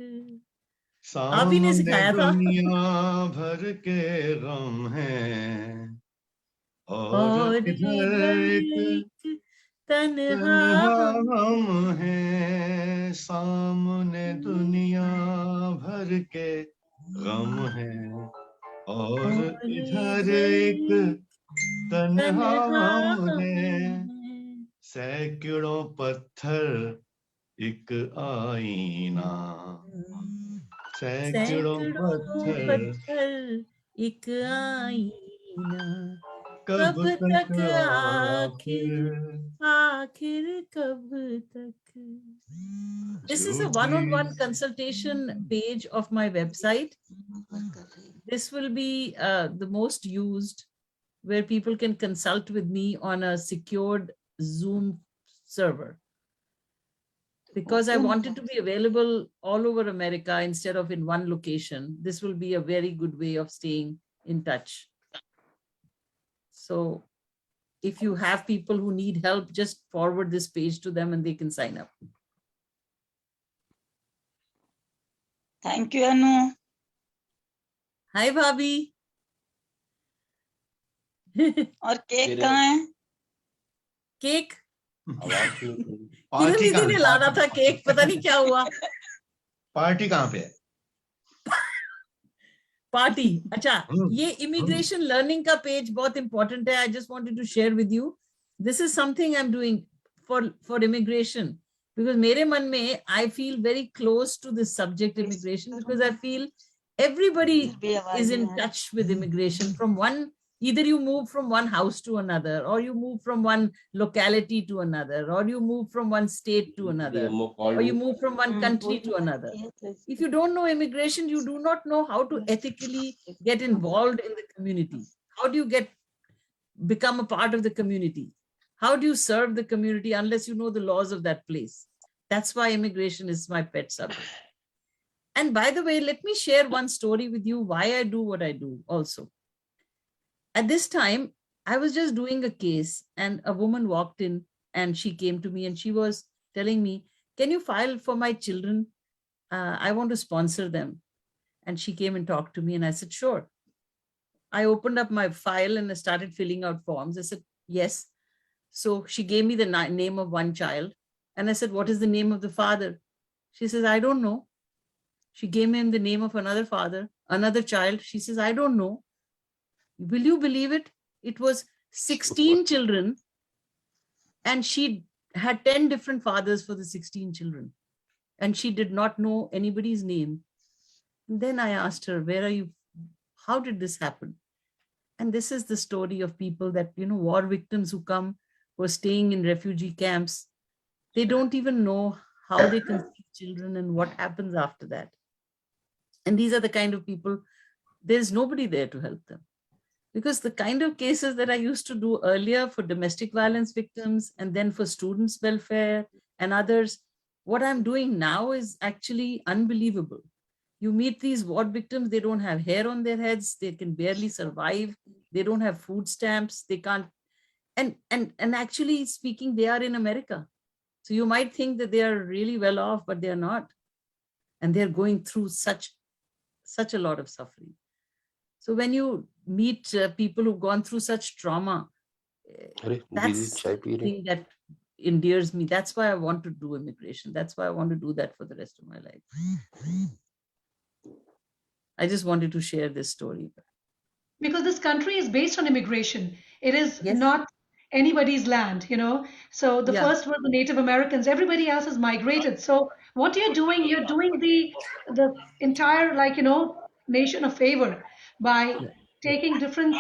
Speaker 2: आप ही ने
Speaker 18: सामने
Speaker 2: सिखाया था।
Speaker 18: दुनिया भर के गम हैं, और इधर एक तन्हा हम हैं। सामने दुनिया भर के गम हैं, और इधर एक तन्हा हम हैं। सैकड़ों पत्थर एक आईना, सैकड़ों पत्थर
Speaker 2: एक आईना,
Speaker 18: कब तक
Speaker 2: आखिर, आखिर कब तक। This is a one-on-one consultation page of my website. This will be the most used, where people can consult with me on a secured Zoom server. Because I wanted to be available all over America instead of in one location. This will be a very good way of staying in touch. So if you have people who need help, just forward this page to them and they can sign up.
Speaker 15: Thank you, Anu.
Speaker 2: Hi, Bhabhi.
Speaker 15: और cake कहाँ है?
Speaker 2: Cake
Speaker 18: party
Speaker 2: दीदी
Speaker 18: कहाँ
Speaker 2: ने
Speaker 18: है?
Speaker 2: लाना था cake, पता नहीं क्या हुआ।
Speaker 18: पार्टी कहाँ पे है?
Speaker 2: पार्टी, अच्छा, ये इमिग्रेशन लर्निंग का पेज बहुत इंपॉर्टेंट है। I just wanted to share with you, this is something I am doing for immigration, because मेरे मन में I feel very close to this subject immigration, because I feel everybody is in touch with immigration from one, either you move from one house to another, or you move from one locality to another, or you move from one state to another, or you move from one country to another. If you don't know immigration, you do not know how to ethically get involved in the community. How do you become a part of the community? How do you serve the community unless you know the laws of that place? That's why immigration is my pet subject. And by the way, let me share one story with you why I do what I do also. At this time, I was just doing a case and a woman walked in and she came to me and she was telling me, can you file for my children? I want to sponsor them. And she came and talked to me and I said, sure. I opened up my file and I started filling out forms. I said, yes. So she gave me the name of one child. And I said, what is the name of the father? She says, I don't know. She gave me the name of another father, another child. She says, I don't know. Will you believe it? It was 16 children. And she had 10 different fathers for the 16 children. And she did not know anybody's name. And then I asked her, where are you? How did this happen? And this is the story of people that, war victims who come, who are staying in refugee camps. They don't even know how they conceive children and what happens after that. And these are the kind of people, there's nobody there to help them. Because the kind of cases that I used to do earlier for domestic violence victims and then for students' welfare and others, what I'm doing now is actually unbelievable. You meet these war victims, they don't have hair on their heads, they can barely survive, they don't have food stamps, they can't, and actually speaking, they are in America. So you might think that they are really well off, but they are not. And they're going through such a lot of suffering. So when you meet people who've gone through such trauma, that's the thing that endears me. That's why I want to do immigration. That's why I want to do that for the rest of my life. I just wanted to share this story.
Speaker 4: Because this country is based on immigration. It is not anybody's land, So the first were the Native Americans. Everybody else has migrated. So what you're doing the entire, nation a favor by taking different,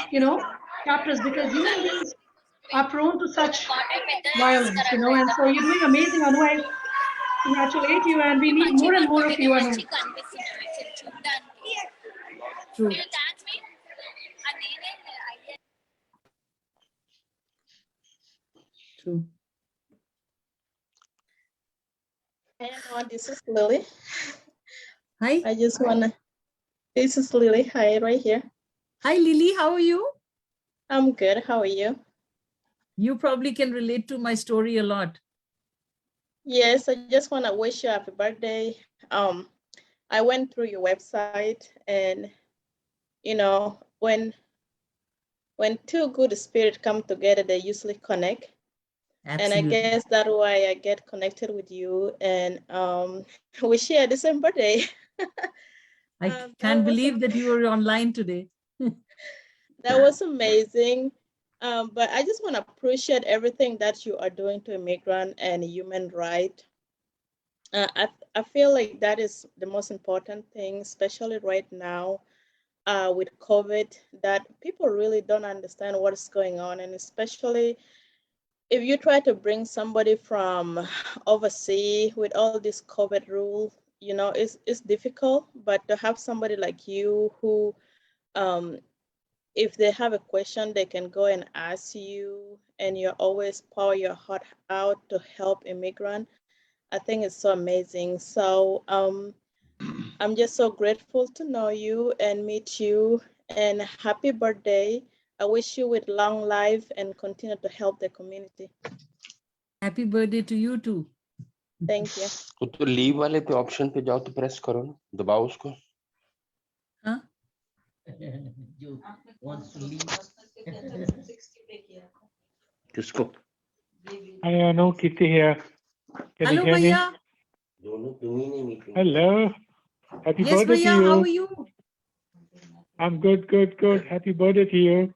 Speaker 4: chapters, because human beings are prone to such violence, and so you're doing amazing, Anu. I congratulate you, and we need more and more of you, Anu.
Speaker 2: True. True.
Speaker 7: Hey, everyone, this is Lily.
Speaker 2: Hi.
Speaker 7: This is Lily. Hi, right here.
Speaker 2: Hi, Lily. How are you?
Speaker 7: I'm good. How are you?
Speaker 2: You probably can relate to my story a lot.
Speaker 7: Yes, I just want to wish you happy birthday. I went through your website, and when two good spirits come together, they usually connect.
Speaker 2: Absolutely.
Speaker 7: And I guess that's why I get connected with you, and we share the same birthday.
Speaker 2: I can't believe that you were online today.
Speaker 7: That was amazing. But I just want to appreciate everything that you are doing to immigrant and human rights. I feel like that is the most important thing, especially right now with COVID, that people really don't understand what is going on. And especially if you try to bring somebody from overseas with all this COVID rule, it's difficult. But to have somebody like you who, if they have a question, they can go and ask you, and you always pour your heart out to help immigrants. I think it's so amazing. So I'm just so grateful to know you and meet you, and happy birthday. I wish you with long life and continue to help the community.
Speaker 2: Happy birthday to you too.
Speaker 7: Thank you.
Speaker 16: तो leave वाले पे option पे जाओ तो press करो ना, दबाओ उसको.
Speaker 2: हाँ?
Speaker 3: जो wants to leave.
Speaker 16: किसको?
Speaker 19: Hi, Anu, Kitty here. Can
Speaker 2: Hello,
Speaker 19: you hear me?
Speaker 2: Bhaiya.
Speaker 19: Hello. Happy
Speaker 2: Yes,
Speaker 19: birthday to
Speaker 2: Bhaiya,
Speaker 19: you.
Speaker 2: how are you?
Speaker 19: I'm good. Happy birthday to you.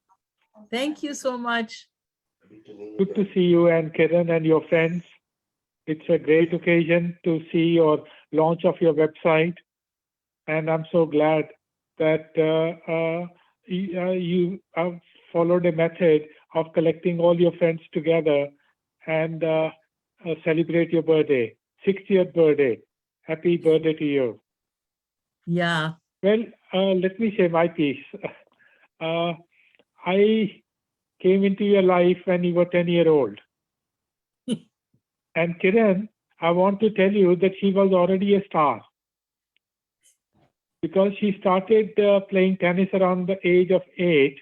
Speaker 2: Thank you so much.
Speaker 19: Good to see you and Kiran and your friends. It's a great occasion to see your launch of your website. And I'm so glad that you have followed a method of collecting all your friends together and celebrate your birthday, 60th birthday. Happy birthday to you.
Speaker 2: Yeah.
Speaker 19: Well, let me say my piece. I came into your life when you were 10-year-old. And Kiran, I want to tell you that she was already a star, because she started playing tennis around the age of 8,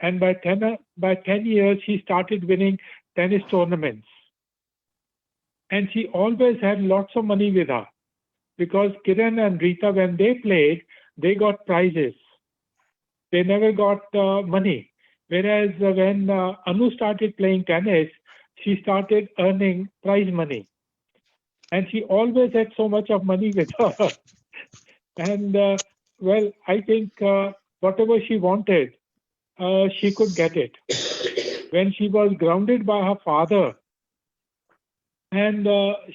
Speaker 19: and by 10 years she started winning tennis tournaments. And she always had lots of money with her, because Kiran and Rita, when they played, they got prizes. they never got money. Whereas when Anu started playing tennis, she started earning prize money. And she always had so much of money with her. And well, I think whatever she wanted, she could get it. When she was grounded by her father and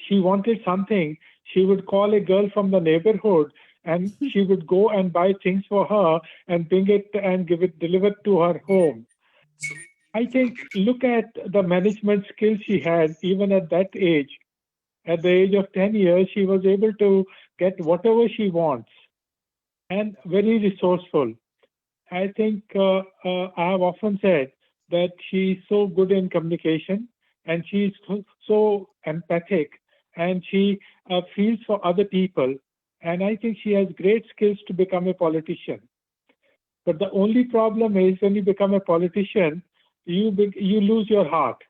Speaker 19: she wanted something, she would call a girl from the neighborhood and she would go and buy things for her and bring it and give it delivered to her home. I think, look at the management skills she had even at that age. At the age of 10 years, she was able to get whatever she wants and very resourceful. I think I have often said that she's so good in communication and she's so empathic and she feels for other people. And I think she has great skills to become a politician. But the only problem is when you become a politician, you lose your heart.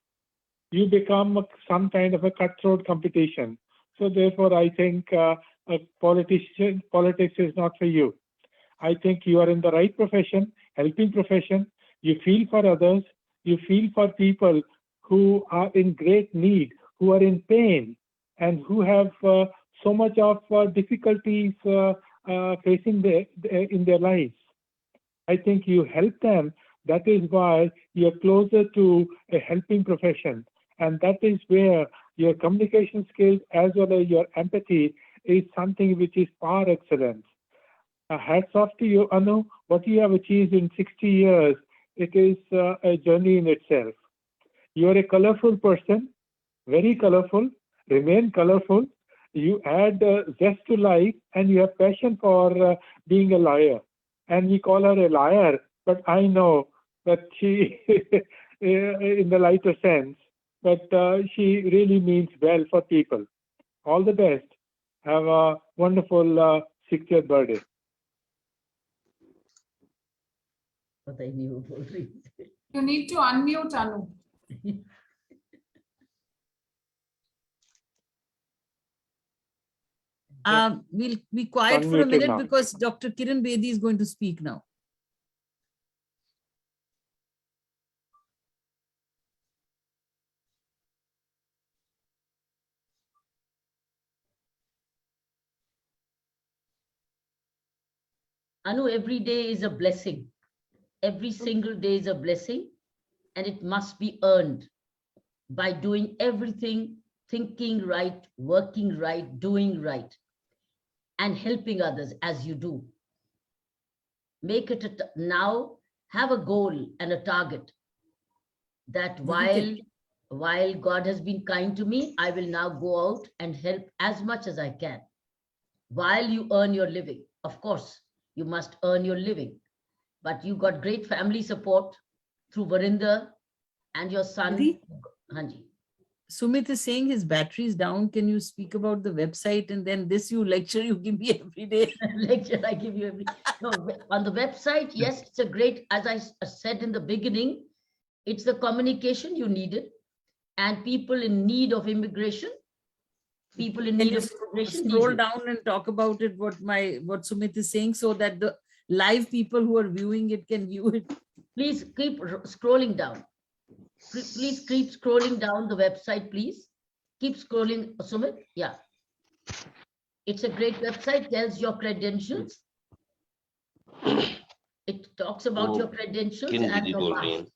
Speaker 19: You become some kind of a cutthroat competition. So therefore, I think politics is not for you. I think you are in the right profession, helping profession. You feel for others. You feel for people who are in great need, who are in pain, and who have so much of difficulties facing in their lives. I think you help them. That is why you're closer to a helping profession. And that is where your communication skills as well as your empathy is something which is par excellence. Hats off to you, Anu. What you have achieved in 60 years, it is a journey in itself. You are a colorful person, very colorful, remain colorful. You add zest to life and you have passion for being a lawyer. And we call her a liar, but I know that she, in the lighter sense, but she really means well for people. All the best. Have a wonderful 60th birthday.
Speaker 24: You need to unmute, Anu.
Speaker 2: We'll be quiet for a
Speaker 19: Unmuted
Speaker 2: minute
Speaker 19: now.
Speaker 2: because Dr. Kiran Bedi is going to speak now.
Speaker 3: Anu, every day is a blessing. Every single day is a blessing, and it must be earned by doing everything, thinking right, working right, doing right, and helping others as you do. Make it now, have a goal and a target that while God has been kind to me, I will now go out and help as much as I can. While you earn your living, of course, you must earn your living, but you got great family support through Varinder and your son. Hanji.
Speaker 2: Sumit is saying his battery is down. Can you speak about the website and then this lecture you give me every day?
Speaker 3: Lecture I give you every no, on the website. Yes, it's a great, as I said in the beginning, it's the communication you needed, and people in need of immigration. People in need of immigration.
Speaker 2: Scroll down and talk about it. What Sumit is saying, so that the live people who are viewing it can view it.
Speaker 3: Please keep scrolling down. Please keep scrolling down the website, please. Keep scrolling, Sumit. Yeah. It's a great website, tells your credentials. It talks about your credentials and your past.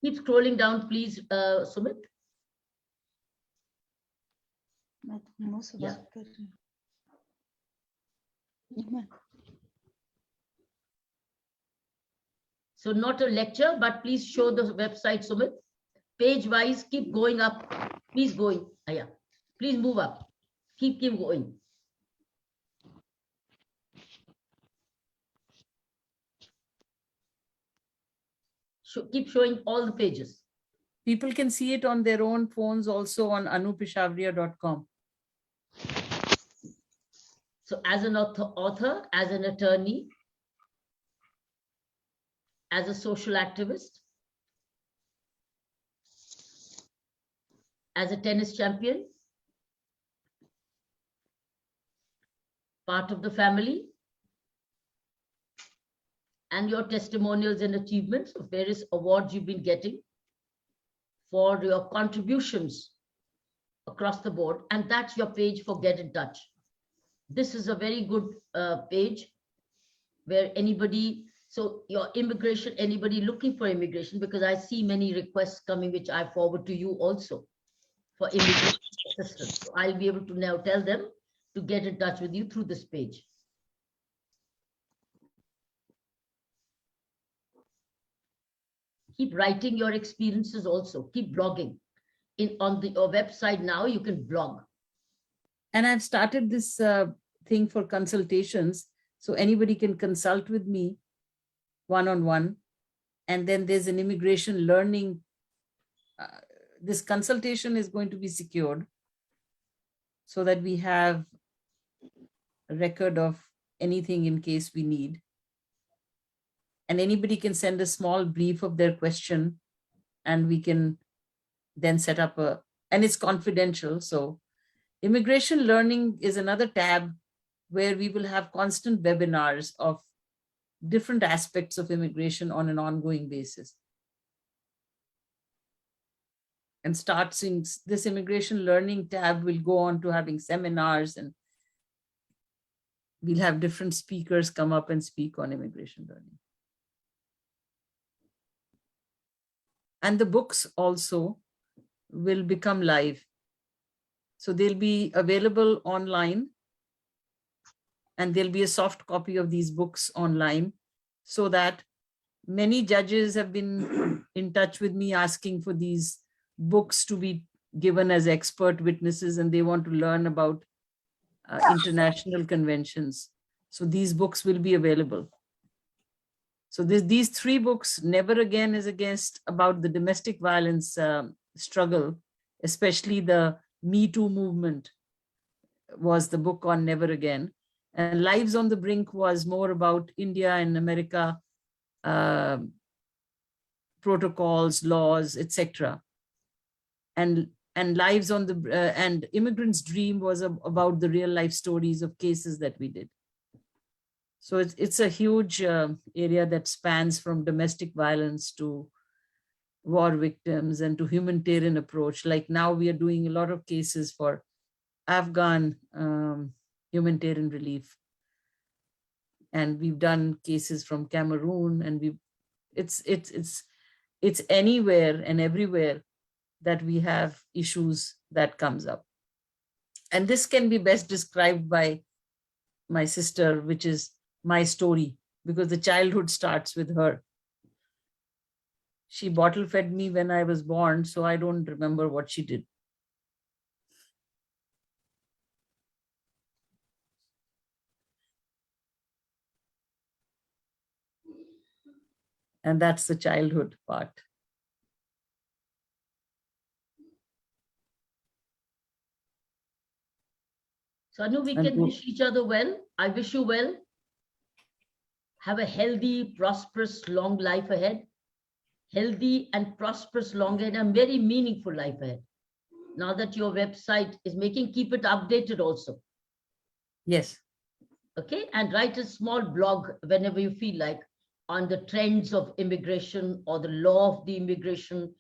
Speaker 3: Keep scrolling down, please, Sumit. Yeah. So not a lecture, but please show the website, Sumit. Page wise, keep going up. Please going. Yeah. Please move up. Keep going. Keep showing all the pages.
Speaker 2: People can see it on their own phones also on anupeshavria.com.
Speaker 3: So as an author, as an attorney, as a social activist, as a tennis champion, part of the family, and your testimonials and achievements of various awards you've been getting for your contributions across the board. And that's your page for Get in Touch. This is a very good page where anybody, so your immigration, anybody looking for immigration, because I see many requests coming, which I forward to you also for immigration assistance. So I'll be able to now tell them to get in touch with you through this page. Keep writing your experiences also. Keep blogging. On your website now, you can blog.
Speaker 2: And I've started this thing for consultations. So anybody can consult with me one-on-one. And then there's an immigration learning. This consultation is going to be secured so that we have a record of anything in case we need. And anybody can send a small brief of their question and we can then set up and it's confidential. So immigration learning is another tab where we will have constant webinars of different aspects of immigration on an ongoing basis. And this immigration learning tab will go on to having seminars, and we'll have different speakers come up and speak on immigration learning. And the books also will become live. So they'll be available online, and there'll be a soft copy of these books online, so that many judges have been in touch with me asking for these books to be given as expert witnesses, and they want to learn about international conventions. So these books will be available. So these three books, Never Again is about the domestic violence struggle, especially the Me Too movement was the book on Never Again. And Lives on the Brink was more about India and America, protocols, laws, etc. And Lives on the and Immigrant's Dream was about the real life stories of cases that we did. So it's a huge area that spans from domestic violence to war victims and to humanitarian approach. Like now we are doing a lot of cases for Afghan humanitarian relief. And we've done cases from Cameroon, and it's anywhere and everywhere that we have issues that comes up. And this can be best described by my sister, which is my story, because the childhood starts with her. She bottle fed me when I was born, so I don't remember what she did. And that's the childhood part.
Speaker 3: So Anu, we can wish each other well. I wish you well. Have a healthy, prosperous, long life ahead. Healthy and prosperous, long and very meaningful life ahead. Now that your website is making, keep it updated also.
Speaker 2: Yes.
Speaker 3: Okay, and write a small blog whenever you feel like on the trends of immigration or the law of the immigration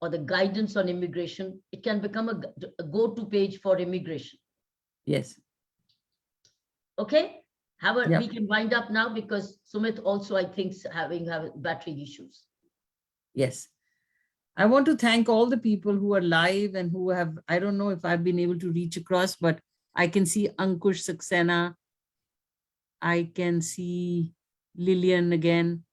Speaker 3: or the guidance on immigration. It can become a go-to page for immigration.
Speaker 2: Yes.
Speaker 3: Okay, we can wind up now because Sumit also, I think, having battery issues.
Speaker 2: Yes. I want to thank all the people who are live and who have, I don't know if I've been able to reach across, but I can see Ankush Saxena. I can see Lillian again.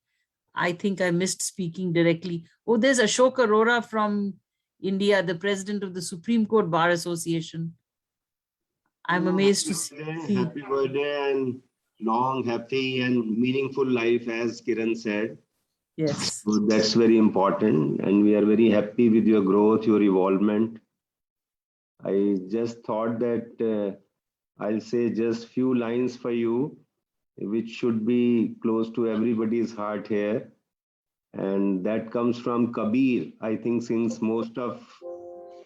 Speaker 2: I think I missed speaking directly. Oh, there's Ashok Arora from India, the president of the Supreme Court Bar Association. I'm amazed to see.
Speaker 8: Happy birthday and long, happy and meaningful life, as Kiran said.
Speaker 2: Yes.
Speaker 8: So that's very important. And we are very happy with your growth, your involvement. I just thought that I'll say just few lines for you, which should be close to everybody's heart here. And that comes from Kabir. I think since most of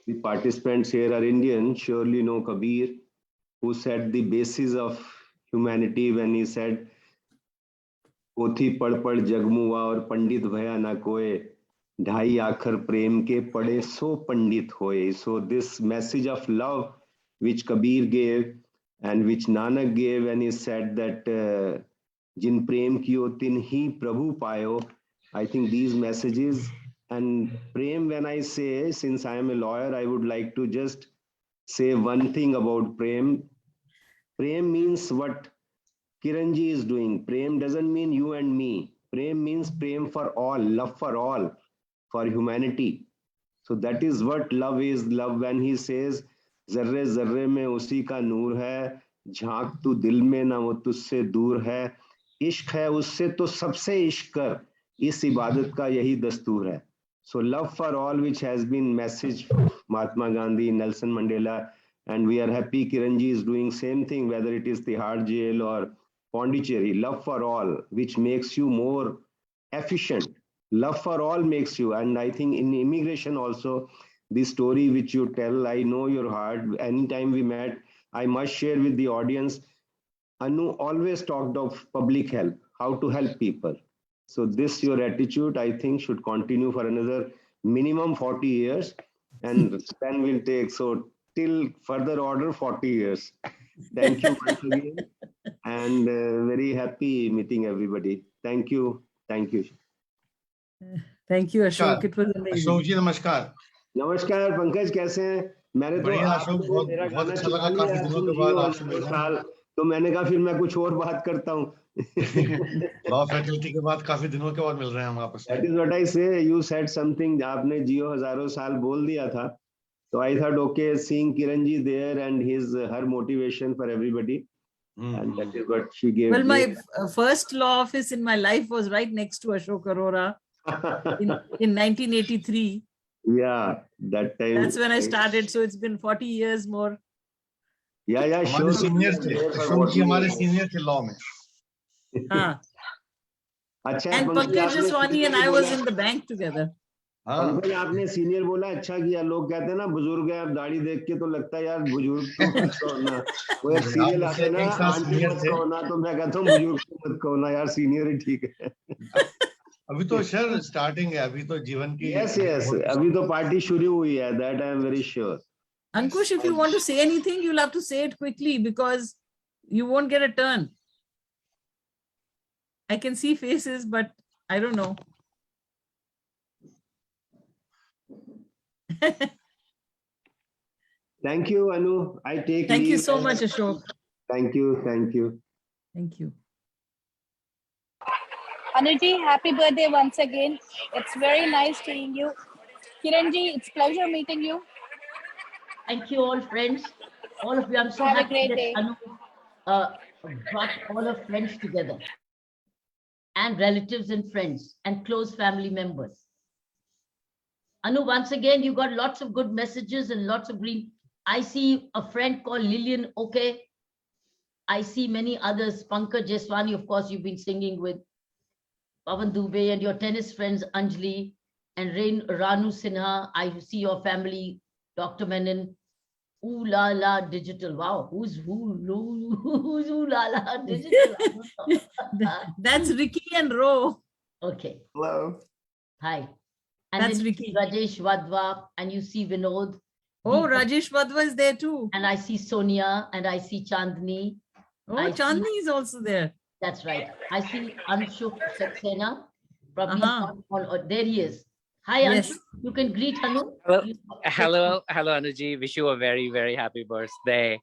Speaker 8: the participants here are Indian, surely know Kabir, who set the basis of humanity when he said, पोथी पढ़ पढ़ जगमुआ और पंडित भया ना कोय, ढाई आखर प्रेम के पढ़े सो पंडित होए. So this message of love which Kabir gave and which Nanak gave when he said that जिन प्रेम कियो तिन ही प्रभु पायो, I think these messages and prem, when I say, since I am a lawyer, I would like to just say one thing about prem. Prem means what Kiranji is doing. Prem doesn't mean you and me. Prem means prem for all, love for all, for humanity. So that is what love is. Love when he says, zarre zarre mein usi ka noor hai, झांक तू दिल में ना वो तुझसे दूर है, इश्क है उससे तो सबसे इश्क कर, इस इबादत का यही दस्तूर है. So love for all, which has been message Mahatma Gandhi, Nelson Mandela, and we are happy Kiranji is doing same thing, whether it is Tihar jail or Pondicherry. Love for all, which makes you more efficient. Love for all makes you, and I think in immigration also, the story which you tell, I know your heart. Anytime we met, I must share with the audience, Anu always talked of public help, how to help people. So this, your attitude, I think should continue for another minimum 40 years, and then we'll take, so till further order 40 years. Thank you once again, and very happy meeting everybody. Thank you. Thank you.
Speaker 2: Thank you, Ashok. It was amazing.
Speaker 18: Ashok जी नमस्कार.
Speaker 8: नमस्कार पंकज, कैसे हैं? मैंने तो
Speaker 18: बढ़िया अशोक,
Speaker 8: आपने मेरा
Speaker 18: बहुत
Speaker 8: गाना
Speaker 18: अच्छा
Speaker 8: चला
Speaker 18: लगा
Speaker 8: लिया,
Speaker 18: काफी दिनों
Speaker 8: तुम
Speaker 18: के बाद
Speaker 8: जियो
Speaker 18: आपसे
Speaker 8: हजारों
Speaker 18: मिलना.
Speaker 8: साल, तो मैंने कहा फिर मैं कुछ और बात करता हूँ.
Speaker 18: लॉ फैकल्टी के बाद काफी दिनों के बाद मिल रहे हैं हम आपस में.
Speaker 8: That is what I say. You said something. आपने जियो हजारों साल बोल दिया था. So I thought, okay, seeing Kiranji there and his her motivation for everybody, and that is what she gave.
Speaker 2: Well, my first law office in my life was right next to Ashok Arora in 1983.
Speaker 8: Yeah, that time.
Speaker 2: That's when I started. So it's been 40 years more.
Speaker 8: Yeah, yeah,
Speaker 18: हमारे
Speaker 8: sure.
Speaker 18: Senior थे, अशोक जी हमारे senior थे law में.
Speaker 2: हाँ.
Speaker 8: अच्छा,
Speaker 2: And Pankaj Jaswani and I was in the bank together.
Speaker 8: Pankaj, आपने senior बोला, अच्छा किया. लोग कहते हैं ना बुजुर्ग है, अब दाढ़ी देख के तो लगता है यार बुजुर्ग तो मत कहो ना. वो एक सीरियल आता है ना, आंटी मत कहो ना, तो मैं कहता हूँ बुजुर्ग तो मत कहो ना यार, सीनियर ही ठीक है.
Speaker 18: अभी तो सर स्टार्टिंग है, अभी तो जीवन की.
Speaker 8: Yes, yes, अभी तो पार्टी शुरू हुई है. That I am very sure.
Speaker 2: Ankush, if you want to say anything, you'll have to say it quickly because you won't get a turn. I can see faces, but I don't know.
Speaker 8: Thank you, Anu. I take
Speaker 2: Thank you
Speaker 8: leave.
Speaker 2: so much, Ashok.
Speaker 8: Thank you. Thank you.
Speaker 2: Thank you.
Speaker 9: Anuji, happy birthday once again. It's very nice seeing you. Kiranji, it's pleasure meeting you.
Speaker 3: Thank you all friends, all of you. I'm so
Speaker 9: Have a
Speaker 3: happy
Speaker 9: great
Speaker 3: that
Speaker 9: day.
Speaker 3: Anu brought all of friends together and relatives and friends and close family members. Anu, once again, you got lots of good messages and lots of green. I see a friend called Lillian. Okay. I see many others. Pankaj Jaswani, of course, you've been singing with Pavan Dubey and your tennis friends, Anjali and Ranu Sinha. I see your family, Dr. Menon. Ooh la la digital. Wow. Who's ooh la la digital?
Speaker 2: That's Ricky and Ro.
Speaker 3: Okay.
Speaker 8: Hello.
Speaker 3: Hi. And
Speaker 2: That's
Speaker 3: then
Speaker 2: Ricky.
Speaker 3: Rajesh Wadhwa, and you see Vinod.
Speaker 2: Oh, Rajesh Wadhwa is there too.
Speaker 3: And I see Sonia, and I see Chandni.
Speaker 2: Oh,
Speaker 3: I
Speaker 2: Chandni
Speaker 3: see,
Speaker 2: is also there.
Speaker 3: that's right. I see Anshuk Saxena. Probably there he is. Hi,
Speaker 2: Yes.
Speaker 3: Anshuk. You can greet Anu.
Speaker 11: Hello, Anuji. Wish you a very, very happy birthday.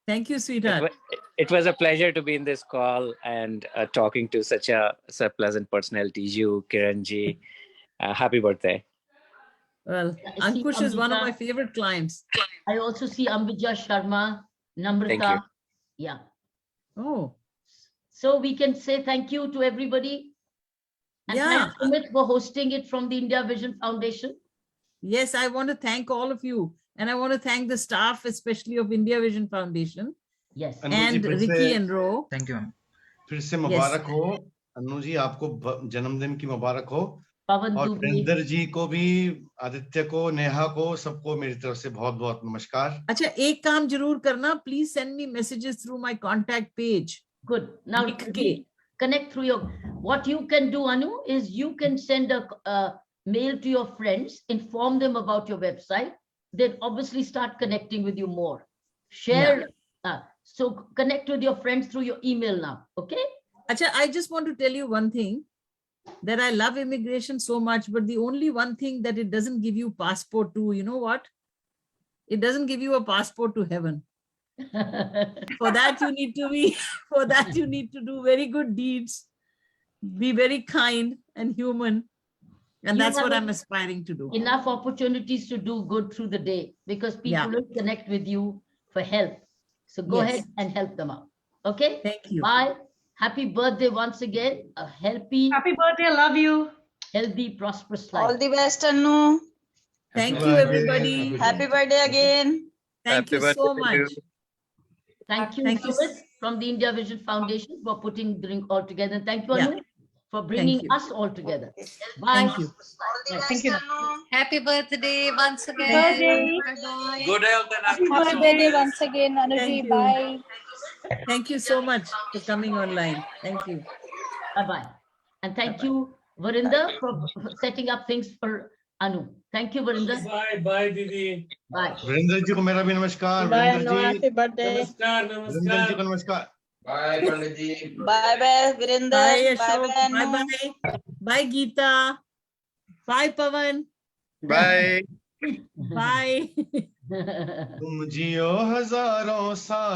Speaker 2: Thank you, sweetheart.
Speaker 11: It was a pleasure to be in this call and talking to such a pleasant personality, you, Kiranji. Happy birthday.
Speaker 2: Well,
Speaker 3: I see
Speaker 2: Ankush is one of
Speaker 3: Ambika.
Speaker 2: my favorite clients.
Speaker 3: I also see Ambija Sharma, Namrata.
Speaker 11: Thank you.
Speaker 3: Yeah.
Speaker 2: Oh.
Speaker 3: So we can say thank you to everybody. And
Speaker 2: Yeah.
Speaker 3: thanks, Sumit, for hosting it from the India Vision Foundation.
Speaker 2: Yes, I want to thank all of you. And I want to thank the staff, especially of India Vision Foundation.
Speaker 3: Yes.
Speaker 2: And Ricky and Ro.
Speaker 23: Thank you, ma'am.
Speaker 18: फिर से मुबारक हो अनु जी, आपको जन्मदिन की मुबारक हो.
Speaker 3: पवन
Speaker 18: और
Speaker 3: दुबे
Speaker 18: वीरेंद्र जी को भी, आदित्य को, नेहा को, सबको मेरी तरफ से बहुत बहुत नमस्कार.
Speaker 2: अच्छा, एक काम जरूर करना, please send me messages through my contact page.
Speaker 3: Good. Now connect through your, what you can do, Anu, is you can send a mail to your friends, inform them about your website. They'll obviously start connecting with you more. Share. So connect with your friends through your email now. Okay.
Speaker 2: Acha, I just want to tell you one thing, that I love immigration so much, but the only one thing that it doesn't give you passport to, you know what? It doesn't give you a passport to heaven. For that you need to do very good deeds, be very kind and human, and that's what I'm aspiring to do.
Speaker 3: Enough opportunities to do good through the day, because people will connect with you for help. So go ahead and help them out. Okay.
Speaker 2: Thank you.
Speaker 3: Bye. Happy birthday once again. A happy
Speaker 4: birthday. Love you.
Speaker 3: Healthy, prosperous life.
Speaker 14: All the best, Anu.
Speaker 2: Thank you, everybody.
Speaker 14: Happy birthday again.
Speaker 2: Thank you so much.
Speaker 3: Thank you, Sumit, from the India Vision Foundation, for putting the ring all together. Thank you, Anu, for bringing us all together. Bye.
Speaker 2: Thank you.
Speaker 4: Thank you.
Speaker 6: Happy birthday once again.
Speaker 4: Birthday.
Speaker 6: Good health and
Speaker 9: Happy birthday once again, Anuji. Bye.
Speaker 2: Thank you so much for coming online. Thank you.
Speaker 3: Bye-bye. And thank you, Varinder, for setting up things for Anu. Thank you, Varinder.
Speaker 12: Bye, bye, Didi.
Speaker 3: Bye.
Speaker 18: Virendra ji को मेरा भी नमस्कार।
Speaker 7: Bye,
Speaker 18: Virendra
Speaker 7: Anu.
Speaker 18: जी,
Speaker 7: Happy birthday.
Speaker 12: Namaskar,
Speaker 18: Virendra ji
Speaker 12: namaskar.
Speaker 18: को नमस्कार।
Speaker 16: Bye, Pandit ji.
Speaker 14: Bye bye, Virender.
Speaker 2: Bye,
Speaker 14: Bye
Speaker 2: Ashok.
Speaker 14: bye, Anu.
Speaker 2: Bye-bye. Bye, Geeta. Bye, Pavan.
Speaker 16: Bye.
Speaker 2: Bye.
Speaker 18: तुम जियो हजारों साल।